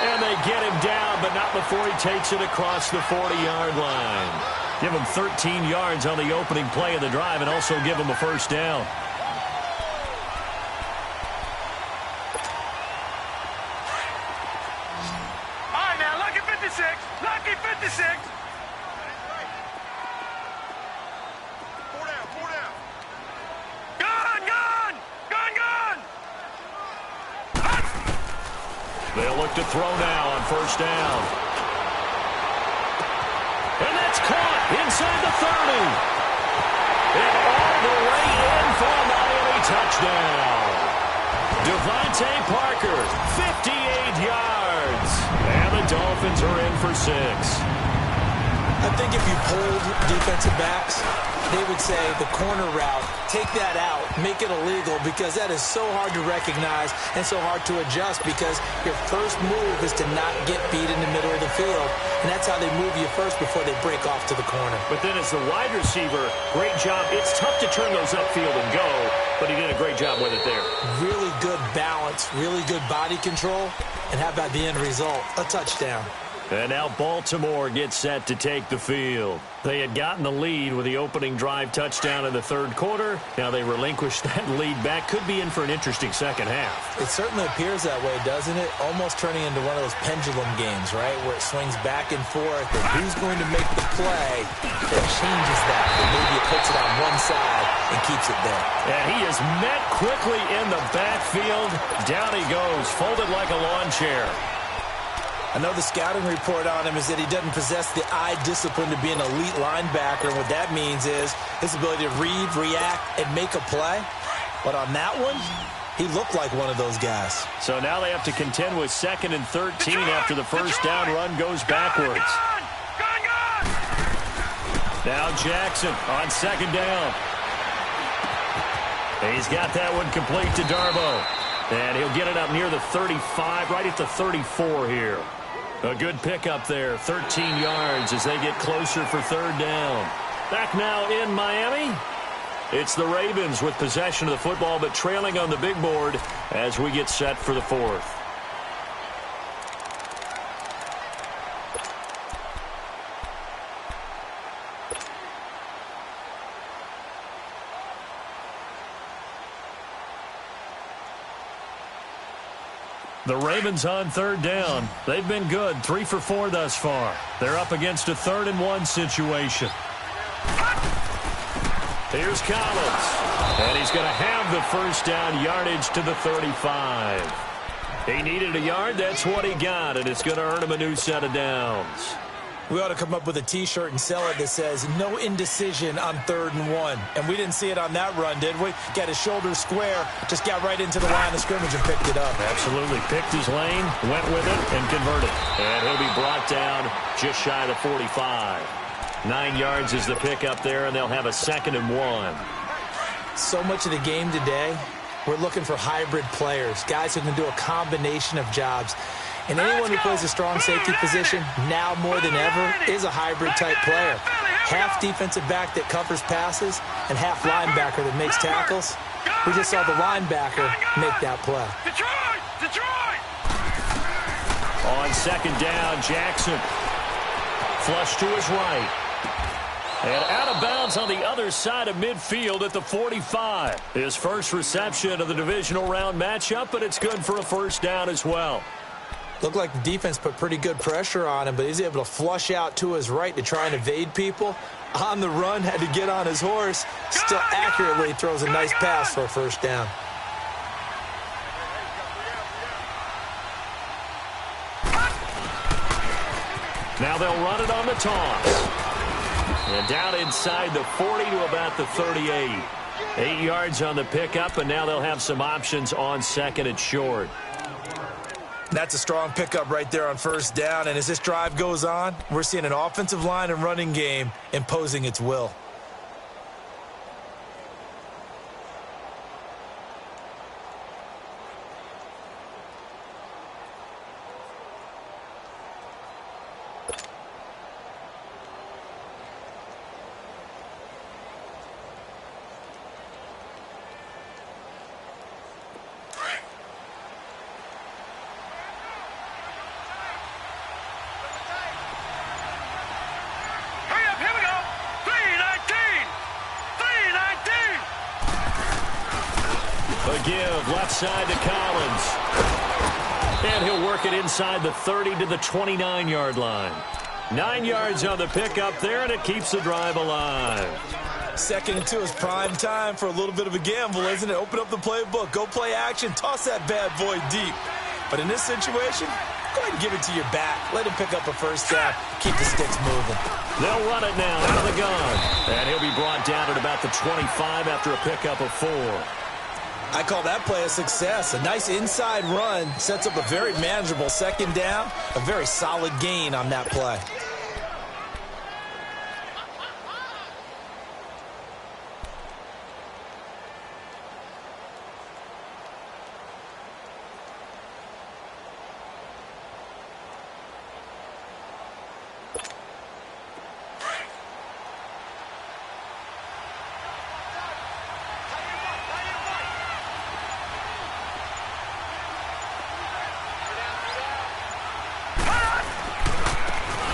And they get him down, but not before he takes it across the 40-yard line. Give him 13 yards on the opening play of the drive and also give him a first down. All right, now, lucky 56. Lucky 56. They'll look to throw now on first down. And that's caught inside the 30. And all the way in for a Miami touchdown. Devontae Parker, 58 yards. And the Dolphins are in for 6. I think if you polled defensive backs, they would say the corner route, take that out, make it illegal, because that is so hard to recognize and so hard to adjust, because your first move is to not get beat in the middle of the field, and that's how they move you first before they break off to the corner. But then as the wide receiver, great job. It's tough to turn those upfield and go, but he did a great job with it there. Really good balance, really good body control, and how about the end result? A touchdown. And now Baltimore gets set to take the field. They had gotten the lead with the opening drive touchdown in the third quarter. Now they relinquish that lead back. Could be in for an interesting second half. It certainly appears that way, doesn't it? Almost turning into one of those pendulum games, right, where it swings back and forth. And who's going to make the play that changes that? And maybe it puts it on one side and keeps it there. And he is met quickly in the backfield. Down he goes, folded like a lawn chair. I know the scouting report on him is that he doesn't possess the eye discipline to be an elite linebacker. And what that means is his ability to read, react, and make a play. But on that one, he looked like one of those guys. So now they have to contend with 2nd and 13 after the first down run goes backwards. Now Jackson on 2nd down. He's got that one complete to Darbo. And he'll get it up near the 35, right at the 34 here. A good pickup there, 13 yards as they get closer for 3rd down. Back now in Miami. It's the Ravens with possession of the football, but trailing on the big board as we get set for the 4th. The Ravens on third down. They've been good, 3 for 4 thus far. They're up against a 3rd-and-1 situation. Here's Collins. And he's going to have the first down, yardage to the 35. He needed a yard. That's what he got, and it's going to earn him a new set of downs. We ought to come up with a T-shirt and sell it that says, no indecision on 3rd and 1. And we didn't see it on that run, did we? Got his shoulders square, just got right into the line of scrimmage and picked it up. Absolutely. Picked his lane, went with it, and converted. And he'll be brought down just shy of the 45. 9 yards is the pickup there, and they'll have a 2nd and 1. So much of the game today, we're looking for hybrid players, guys who can do a combination of jobs. And anyone who plays a strong safety position, now more than ever, is a hybrid-type player. Half defensive back that covers passes and half linebacker that makes tackles. We just saw the linebacker make that play. Detroit! On 2nd down, Jackson. Flush to his right. And out of bounds on the other side of midfield at the 45. His first reception of the divisional round matchup, but it's good for a first down as well. Looked like the defense put pretty good pressure on him, but he's able to flush out to his right to try and evade people. On the run, had to get on his horse. Still accurately throws a nice pass for a first down. Now they'll run it on the toss. And down inside the 40 to about the 38. 8 yards on the pickup, and now they'll have some options on 2nd and short. That's a strong pickup right there on first down. And as this drive goes on, we're seeing an offensive line and running game imposing its will. Give left side to Collins. And he'll work it inside the 30 to the 29-yard line. 9 yards on the pickup there, and it keeps the drive alive. 2nd and 2 is prime time for a little bit of a gamble, isn't it? Open up the playbook, go play action, toss that bad boy deep. But in this situation, go ahead and give it to your back. Let him pick up a first down. Keep the sticks moving. They'll run it now out of the gun. And he'll be brought down at about the 25 after a pickup of 4. I call that play a success. A nice inside run sets up a very manageable 2nd down. A very solid gain on that play.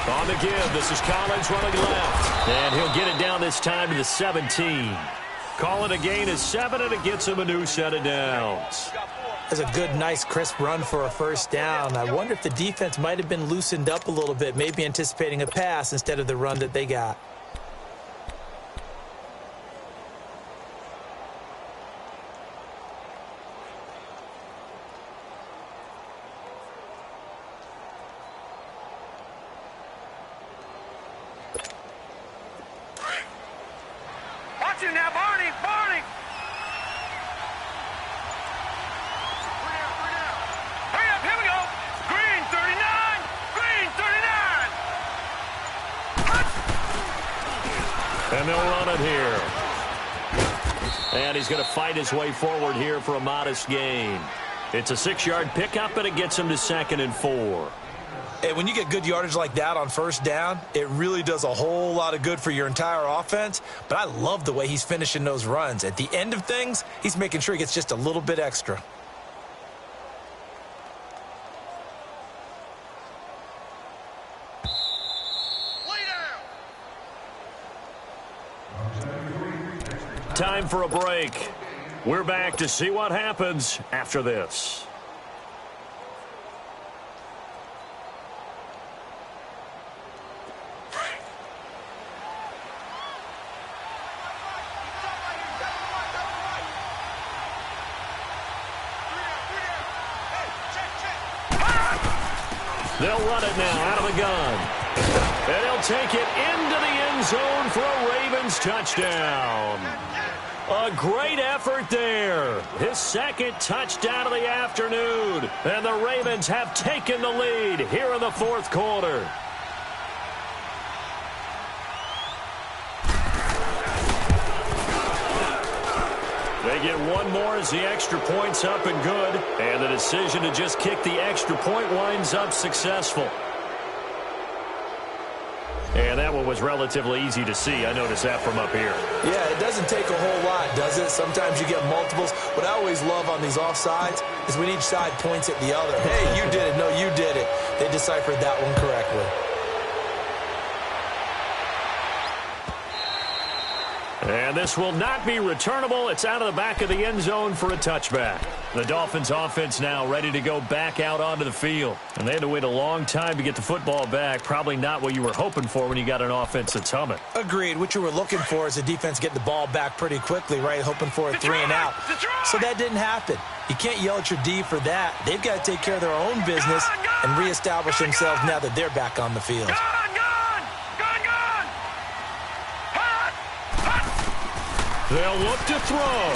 On the give, this is Collins running left. And he'll get it down this time to the 17. Call it a gain of 7, and it gets him a new set of downs. That's a good, nice, crisp run for a first down. I wonder if the defense might have been loosened up a little bit, maybe anticipating a pass instead of the run that they got. Now, Barney! Hurry up, here we go! Green 39! Green 39! And they'll run it here. And he's going to fight his way forward here for a modest gain. It's a 6-yard pickup, and it gets him to 2nd and 4. And when you get good yardage like that on first down, it really does a whole lot of good for your entire offense. But I love the way he's finishing those runs. At the end of things, he's making sure he gets just a little bit extra. Time for a break. We're back to see what happens after this. They'll run it now out of the gun. And he'll take it into the end zone for a Ravens touchdown. A great effort there. His second touchdown of the afternoon. And the Ravens have taken the lead here in the fourth quarter. They get one more as the extra point's up and good. And the decision to just kick the extra point winds up successful. And that one was relatively easy to see. I noticed that from up here. Yeah, it doesn't take a whole lot, does it? Sometimes you get multiples. What I always love on these offsides is when each side points at the other. Hey, you did it. No, you did it. They deciphered that one correctly. And this will not be returnable. It's out of the back of the end zone for a touchback. The Dolphins offense now ready to go back out onto the field. And they had to wait a long time to get the football back. Probably not what you were hoping for when you got an offense that's humming. Agreed. What you were looking for is a defense getting the ball back pretty quickly, right? Hoping for a 3 and out. So that didn't happen. You can't yell at your D for that. They've got to take care of their own business and reestablish themselves now that they're back on the field. They'll look to throw.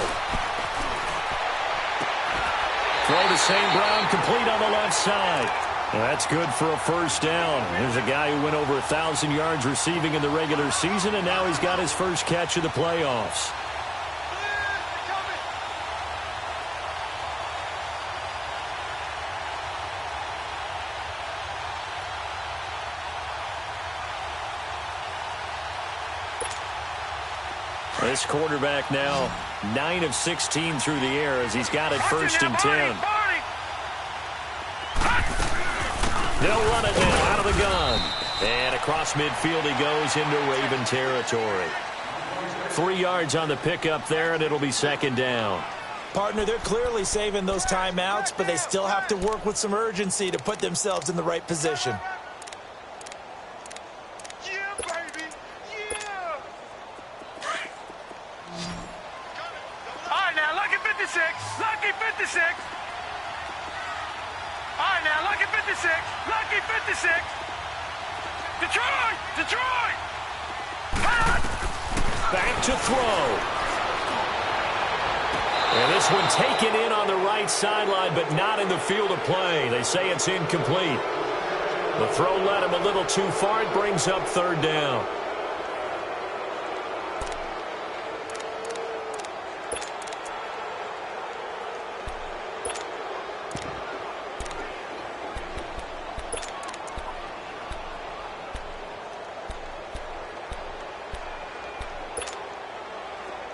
Throw to St. Brown, complete on the left side. That's good for a first down. There's a guy who went over 1,000 yards receiving in the regular season, and now he's got his first catch of the playoffs. This quarterback now 9 of 16 through the air as he's got it first and 10. They'll run it now out of the gun. And across midfield he goes into Raven territory. 3 yards on the pickup there, and it'll be second down. Partner, they're clearly saving those timeouts, but they still have to work with some urgency to put themselves in the right position. Lucky 56. All right, now, lucky 56. Lucky 56. Detroit. Back to throw. And this one taken in on the right sideline, but not in the field of play. They say it's incomplete. The throw led him a little too far. It brings up third down.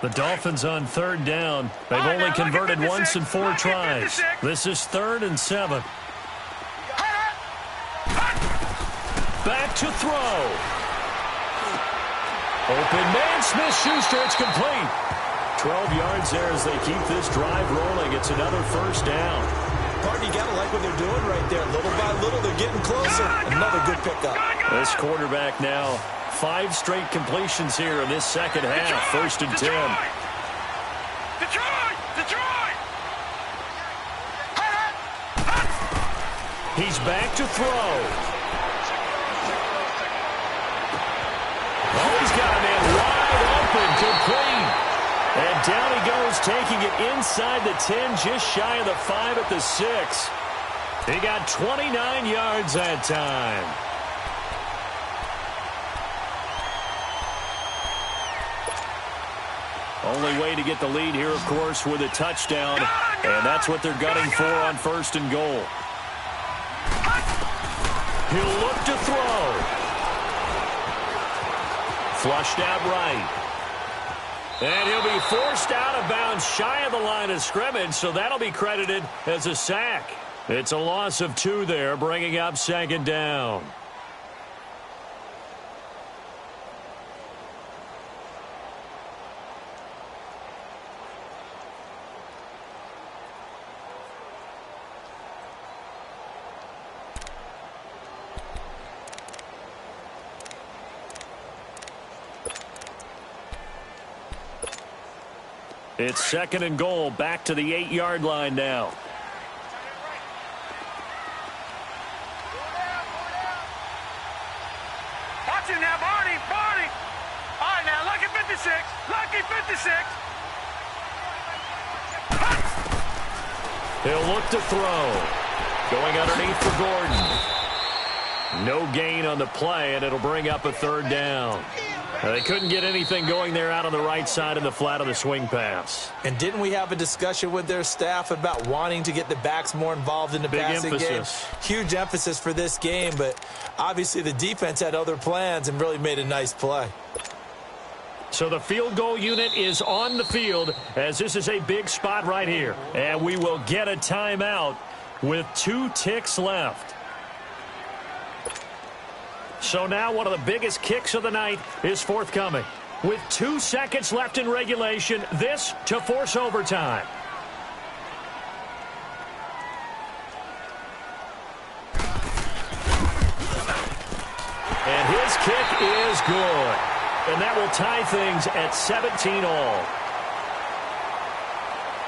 The Dolphins on third down. They've only converted once in 4 tries. This is 3rd and 7. Back to throw. Open man, Smith-Schuster, it's complete. 12 yards there as they keep this drive rolling. It's another first down. Partner, you got to like what they're doing right there. Little by little, they're getting closer. Another good pickup. This quarterback now 5 straight completions here in this second half. First and 10. Detroit! He's back to throw. Oh, he's got a man wide open, complete. And down he goes, taking it inside the 10, just shy of the 5 at the 6. He got 29 yards that time. Only way to get the lead here, of course, with a touchdown. And that's what they're gunning for on first and goal. He'll look to throw. Flushed out right. And he'll be forced out of bounds shy of the line of scrimmage, so that'll be credited as a sack. It's a loss of 2 there, bringing up second down. It's second and goal, back to the 8-yard line now. 56. Lucky 56. He'll look to throw. Going underneath for Gordon. No gain on the play, and it'll bring up a third down. They couldn't get anything going there out on the right side in the flat of the swing pass. And didn't we have a discussion with their staff about wanting to get the backs more involved in the passing game? Huge emphasis for this game, but obviously the defense had other plans and really made a nice play. So the field goal unit is on the field as this is a big spot right here. And we will get a timeout with 2 ticks left. So now one of the biggest kicks of the night is forthcoming. With 2 seconds left in regulation, this to force overtime. And his kick is good. And that will tie things at 17 all.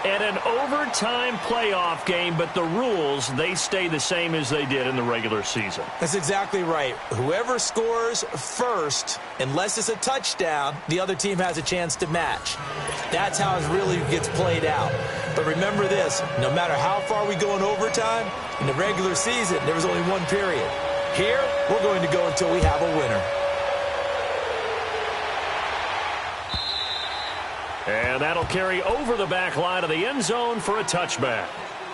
And an overtime playoff game, but the rules, they stay the same as they did in the regular season. That's exactly right. Whoever scores first, unless it's a touchdown, the other team has a chance to match. That's how it really gets played out. But remember this, no matter how far we go in overtime, in the regular season, there was only one period. Here, we're going to go until we have a winner. And that'll carry over the back line of the end zone for a touchback.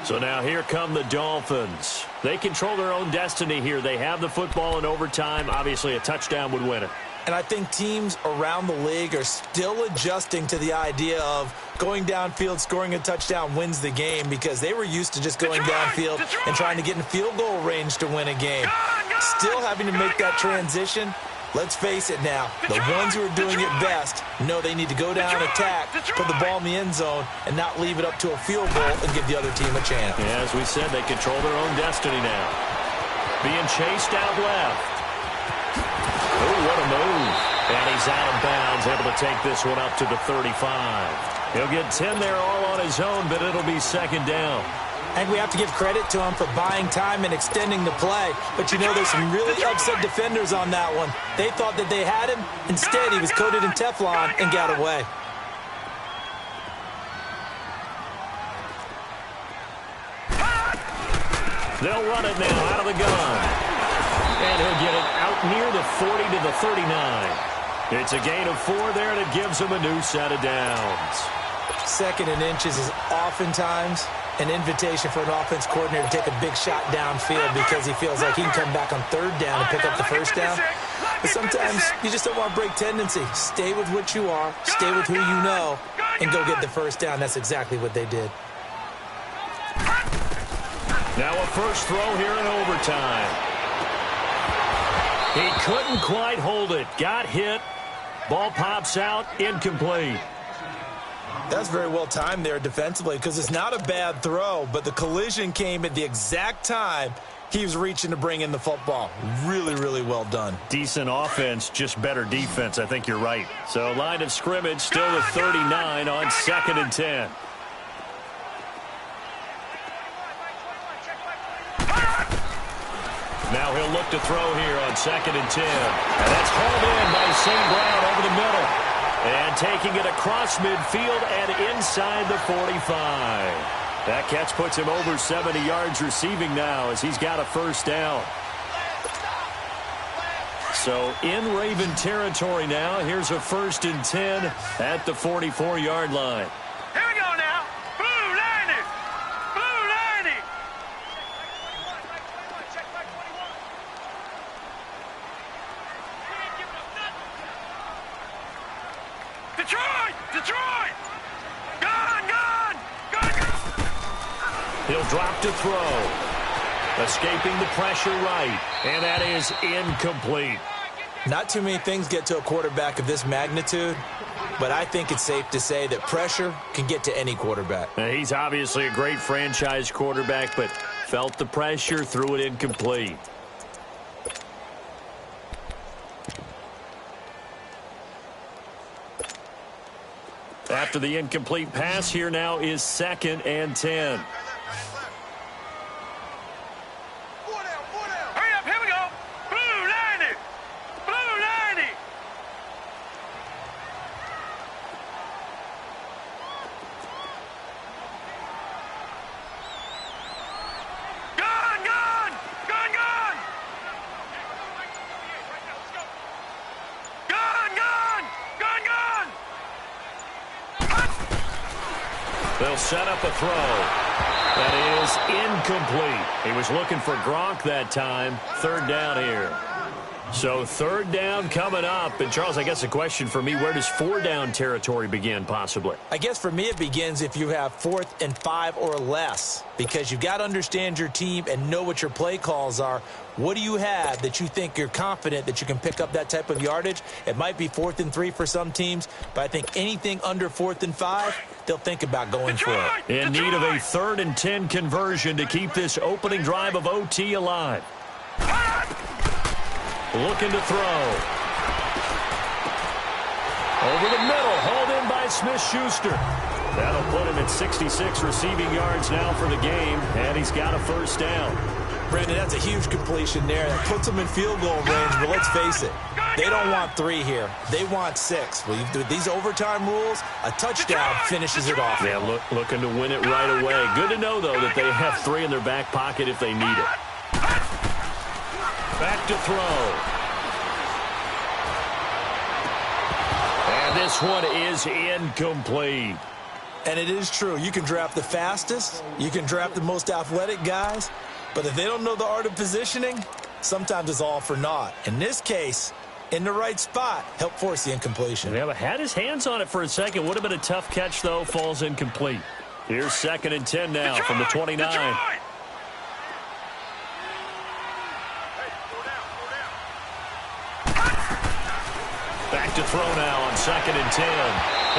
So now here come the Dolphins. They control their own destiny here. They have the football in overtime. Obviously, a touchdown would win it. And I think teams around the league are still adjusting to the idea of going downfield, scoring a touchdown wins the game because they were used to just going downfield and trying to get in field goal range to win a game. Still having to make that transition. Let's face it now, the ones who are doing it best know they need to go down, attack, put the ball in the end zone, and not leave it up to a field goal and give the other team a chance. Yeah, as we said, they control their own destiny now. Being chased out left. Oh, what a move. And he's out of bounds, able to take this one up to the 35. He'll get 10 there all on his own, but it'll be second down. I think we have to give credit to him for buying time and extending the play. But, you know, there's some really upset defenders on that one. They thought that they had him. Instead, he was coated in Teflon and got away. They'll run it now out of the gun. And he'll get it out near the 40 to the 39. It's a gain of 4 there, and it gives him a new set of downs. Second and inches is oftentimes an invitation for an offense coordinator to take a big shot downfield because he feels like he can come back on third down and pick up the first down. But sometimes you just don't want to break tendency. Stay with what you are, stay with who you know, and go get the first down. That's exactly what they did. Now a first throw here in overtime. He couldn't quite hold it. Got hit. Ball pops out. Incomplete. That's very well timed there defensively because it's not a bad throw, but the collision came at the exact time he was reaching to bring in the football. Really, really well done. Decent offense, just better defense. I think you're right. So line of scrimmage still with 39 on 2nd and 10. Now he'll look to throw here on 2nd and 10. And that's hauled in by St. Brown over the middle. And taking it across midfield and inside the 45. That catch puts him over 70 yards receiving now as he's got a first down. So in Raven territory now, here's a 1st and 10 at the 44-yard line. Here we go now. Blue 90. Blue 90. Detroit! Detroit! Gone! Gone! Gone! He'll drop to throw. Escaping the pressure right. And that is incomplete. Not too many things get to a quarterback of this magnitude, but I think it's safe to say that pressure can get to any quarterback. Now, he's obviously a great franchise quarterback, but felt the pressure, threw it incomplete. After the incomplete pass, here now is 2nd and 10. Hurry up, here we go. Blue 90. Blue 90. They'll set up a throw. That is incomplete. He was looking for Gronk that time. Third down here. So third down coming up. And, Charles, I guess a question for me, where does 4-down territory begin possibly? I guess for me it begins if you have 4th and 5 or less, because you've got to understand your team and know what your play calls are. What do you have that you think you're confident that you can pick up that type of yardage? It might be 4th and 3 for some teams, but I think anything under 4th and 5, they'll think about going for it. In need of a 3rd and 10 conversion to keep this opening drive of OT alive. Looking to throw. Over the middle, hauled in by Smith-Schuster. That'll put him at 66 receiving yards now for the game, and he's got a first down. Brandon, that's a huge completion there. That puts them in field goal range, but let's face it, they don't want 3 here. They want 6. Well, with these overtime rules, a touchdown finishes it off. Yeah, looking to win it right away. Good to know, though, that they have 3 in their back pocket if they need it. Back to throw. And this one is incomplete. And it is true. You can draft the fastest. You can draft the most athletic guys. But if they don't know the art of positioning, sometimes it's all for naught. In this case, in the right spot, helped force the incompletion. Yeah, but had his hands on it for a second. Would have been a tough catch, though. Falls incomplete. Here's 2nd and 10 now from the 29. Back to throw now on 2nd and 10.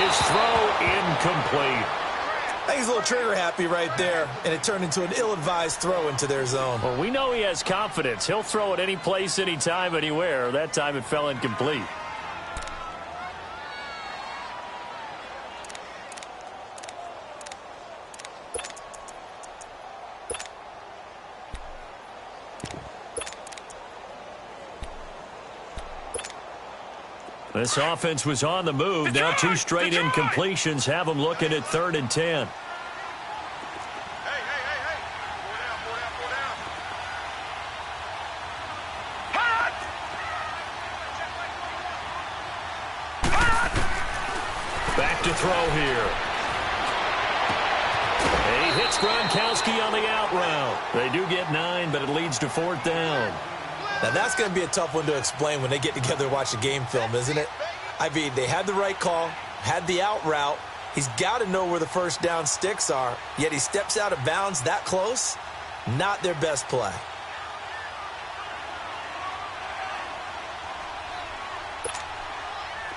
His throw incomplete. I think he's a little trigger happy right there, and it turned into an ill-advised throw into their zone. Well, we know he has confidence. He'll throw it any place, anytime, anywhere. That time it fell incomplete. This offense was on the move. Now 2 straight incompletions have them looking at 3rd and 10. Back to throw here. And he hits Gronkowski on the out route. They do get 9, but it leads to 4th down. Now, that's going to be a tough one to explain when they get together to watch the game film, isn't it? I mean, they had the right call, had the out route. He's got to know where the first down sticks are, yet he steps out of bounds that close. Not their best play.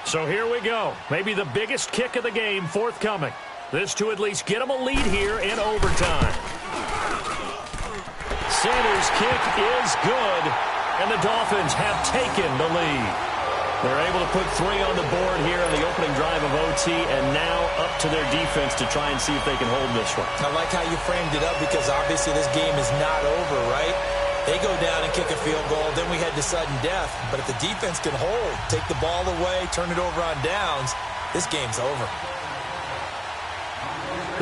So here we go. Maybe the biggest kick of the game forthcoming. This to at least get them a lead here in overtime. Sanders' kick is good, and the Dolphins have taken the lead. They're able to put 3 on the board here in the opening drive of OT, and now up to their defense to try and see if they can hold this one. I like how you framed it up, because obviously this game is not over, right? They go down and kick a field goal, then we head to sudden death. But if the defense can hold, take the ball away, turn it over on downs, this game's over.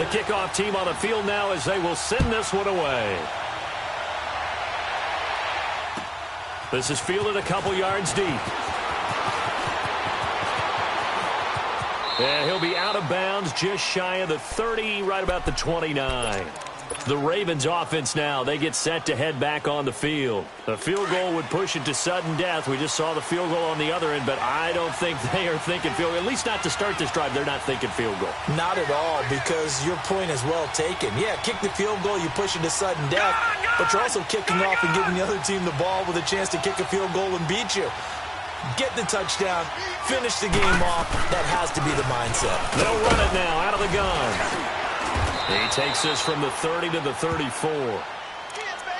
The kickoff team on the field now as they will send this one away. This is fielded a couple yards deep. And he'll be out of bounds just shy of the 30, right about the 29. The Ravens offense now, they get set to head back on the field. A field goal would push it to sudden death. We just saw the field goal on the other end, but I don't think they are thinking field goal. At least not to start this drive, they're not thinking field goal. Not at all, because your point is well taken. Yeah, kick the field goal, you push it to sudden death, but you're also kicking off and giving the other team the ball with a chance to kick a field goal and beat you. Get the touchdown, finish the game off. That has to be the mindset. They'll run it now out of the gun. He takes this from the 30 to the 34.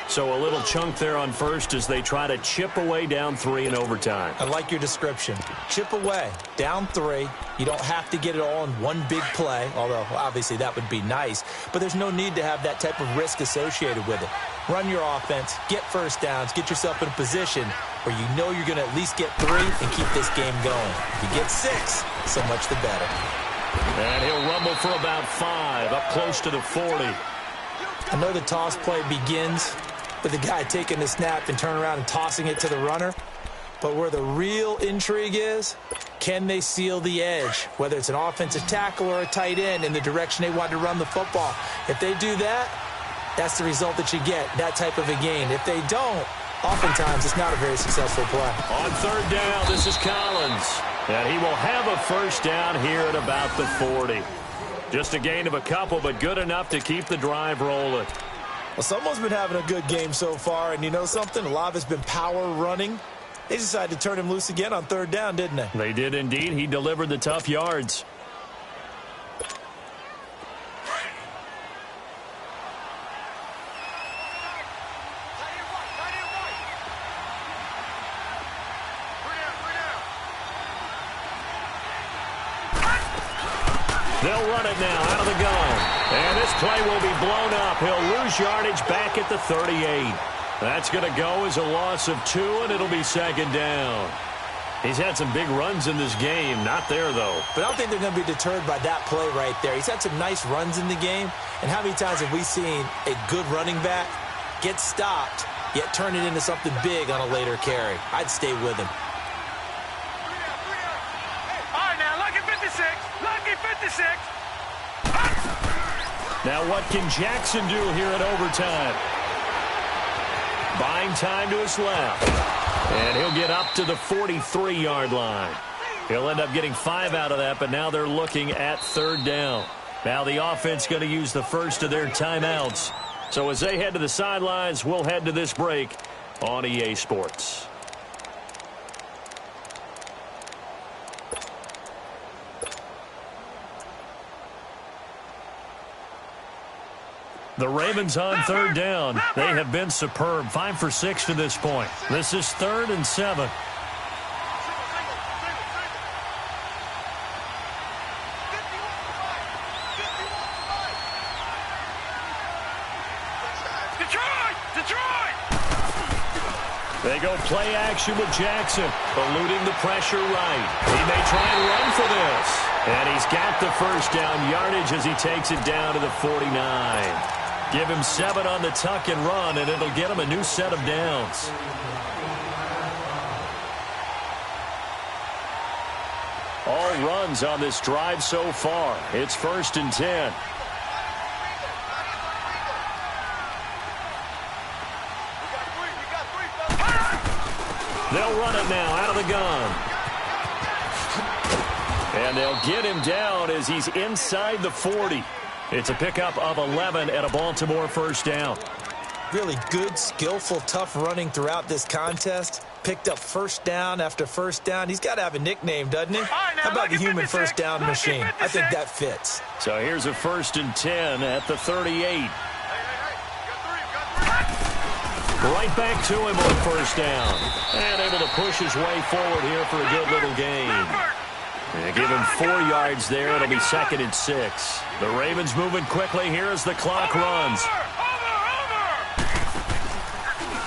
So a little chunk there on first as they try to chip away down 3 in overtime. I like your description. Chip away, down 3. You don't have to get it all in one big play, although obviously that would be nice. But there's no need to have that type of risk associated with it. Run your offense, get first downs, get yourself in a position where you know you're going to at least get 3 and keep this game going. If you get 6, so much the better. And he'll rumble for about 5, up close to the 40. I know the toss play begins with the guy taking the snap and turning around and tossing it to the runner. But where the real intrigue is, can they seal the edge, whether it's an offensive tackle or a tight end, in the direction they want to run the football? If they do that, that's the result that you get, that type of a gain. If they don't, oftentimes it's not a very successful play. On third down, this is Collins. And he will have a first down here at about the 40. Just a gain of a couple, but good enough to keep the drive rolling. Well, someone's been having a good game so far, and you know something? A lot of it's been power running. They decided to turn him loose again on third down, didn't they? They did indeed. He delivered the tough yards. They'll run it now out of the gun. And this play will be blown up. He'll lose yardage back at the 38. That's going to go as a loss of 2, and it'll be second down. He's had some big runs in this game. Not there, though. But I don't think they're going to be deterred by that play right there. He's had some nice runs in the game. And how many times have we seen a good running back get stopped, yet turn it into something big on a later carry? I'd stay with him. All right, now, lucky 56. Lucky 56. Now what can Jackson do here at overtime? Buying time to his left. And he'll get up to the 43-yard line. He'll end up getting 5 out of that, but now they're looking at third down. Now the offense going to use the first of their timeouts. So as they head to the sidelines, we'll head to this break on EA Sports. The Ravens on third down. They have been superb. 5 for 6 to this point. This is 3rd and 7. Detroit! They go play action with Jackson, eluding the pressure right. He may try and run for this. And he's got the first down yardage as he takes it down to the 49. Give him 7 on the tuck and run, and it'll get him a new set of downs. All runs on this drive so far. It's 1st and 10. They'll run it now out of the gun. And they'll get him down as he's inside the 40. It's a pickup of 11 and a Baltimore first down. Really good, skillful, tough running throughout this contest. Picked up first down after first down. He's got to have a nickname, doesn't he? How about the human first down machine? I think that fits. So here's a 1st and 10 at the 38. Right back to him on first down. And able to push his way forward here for a good little gain. And give him 4 yards there. It'll be 2nd and 6. The Ravens moving quickly here as the clock runs.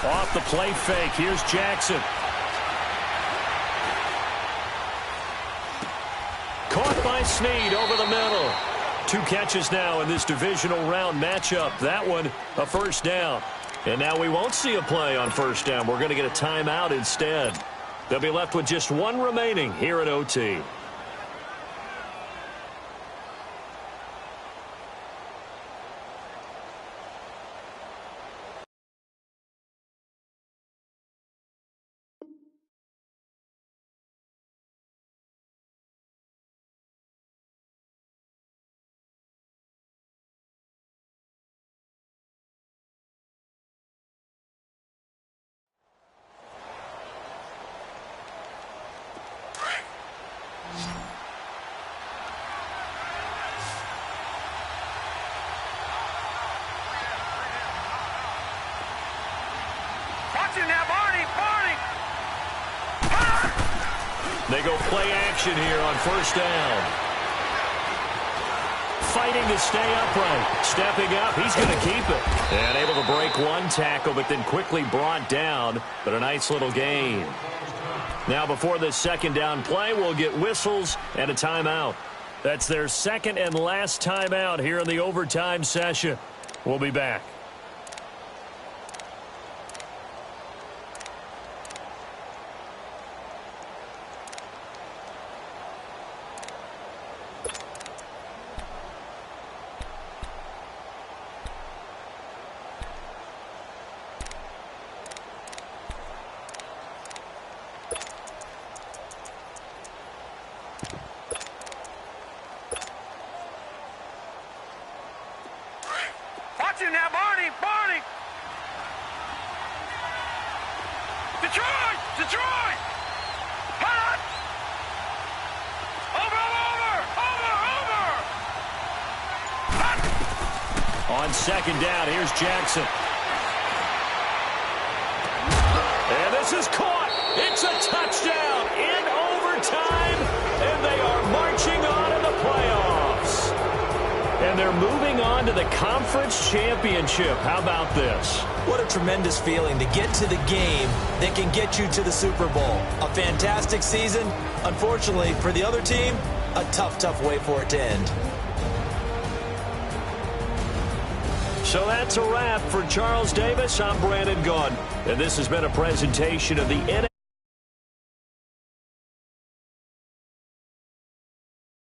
Off the play fake. Here's Jackson. Caught by Snead over the middle. 2 catches now in this divisional round matchup. That one, a first down. And now we won't see a play on first down. We're going to get a timeout instead. They'll be left with just 1 remaining here at OT. They go play action here on first down. Fighting to stay upright. Stepping up, he's going to keep it. And able to break 1 tackle, but then quickly brought down. But a nice little gain. Now before this second down play, we'll get whistles and a timeout. That's their 2nd and last timeout here in the overtime session. We'll be back. On second down, here's Jackson. And this is caught. It's a touchdown in overtime, and they are marching on in the playoffs. And they're moving on to the conference championship. How about this? What a tremendous feeling to get to the game that can get you to the Super Bowl. A fantastic season. Unfortunately, for the other team, a tough way for it to end. So that's a wrap for Charles Davis. I'm Brandon Gaudin, and this has been a presentation of the NFL.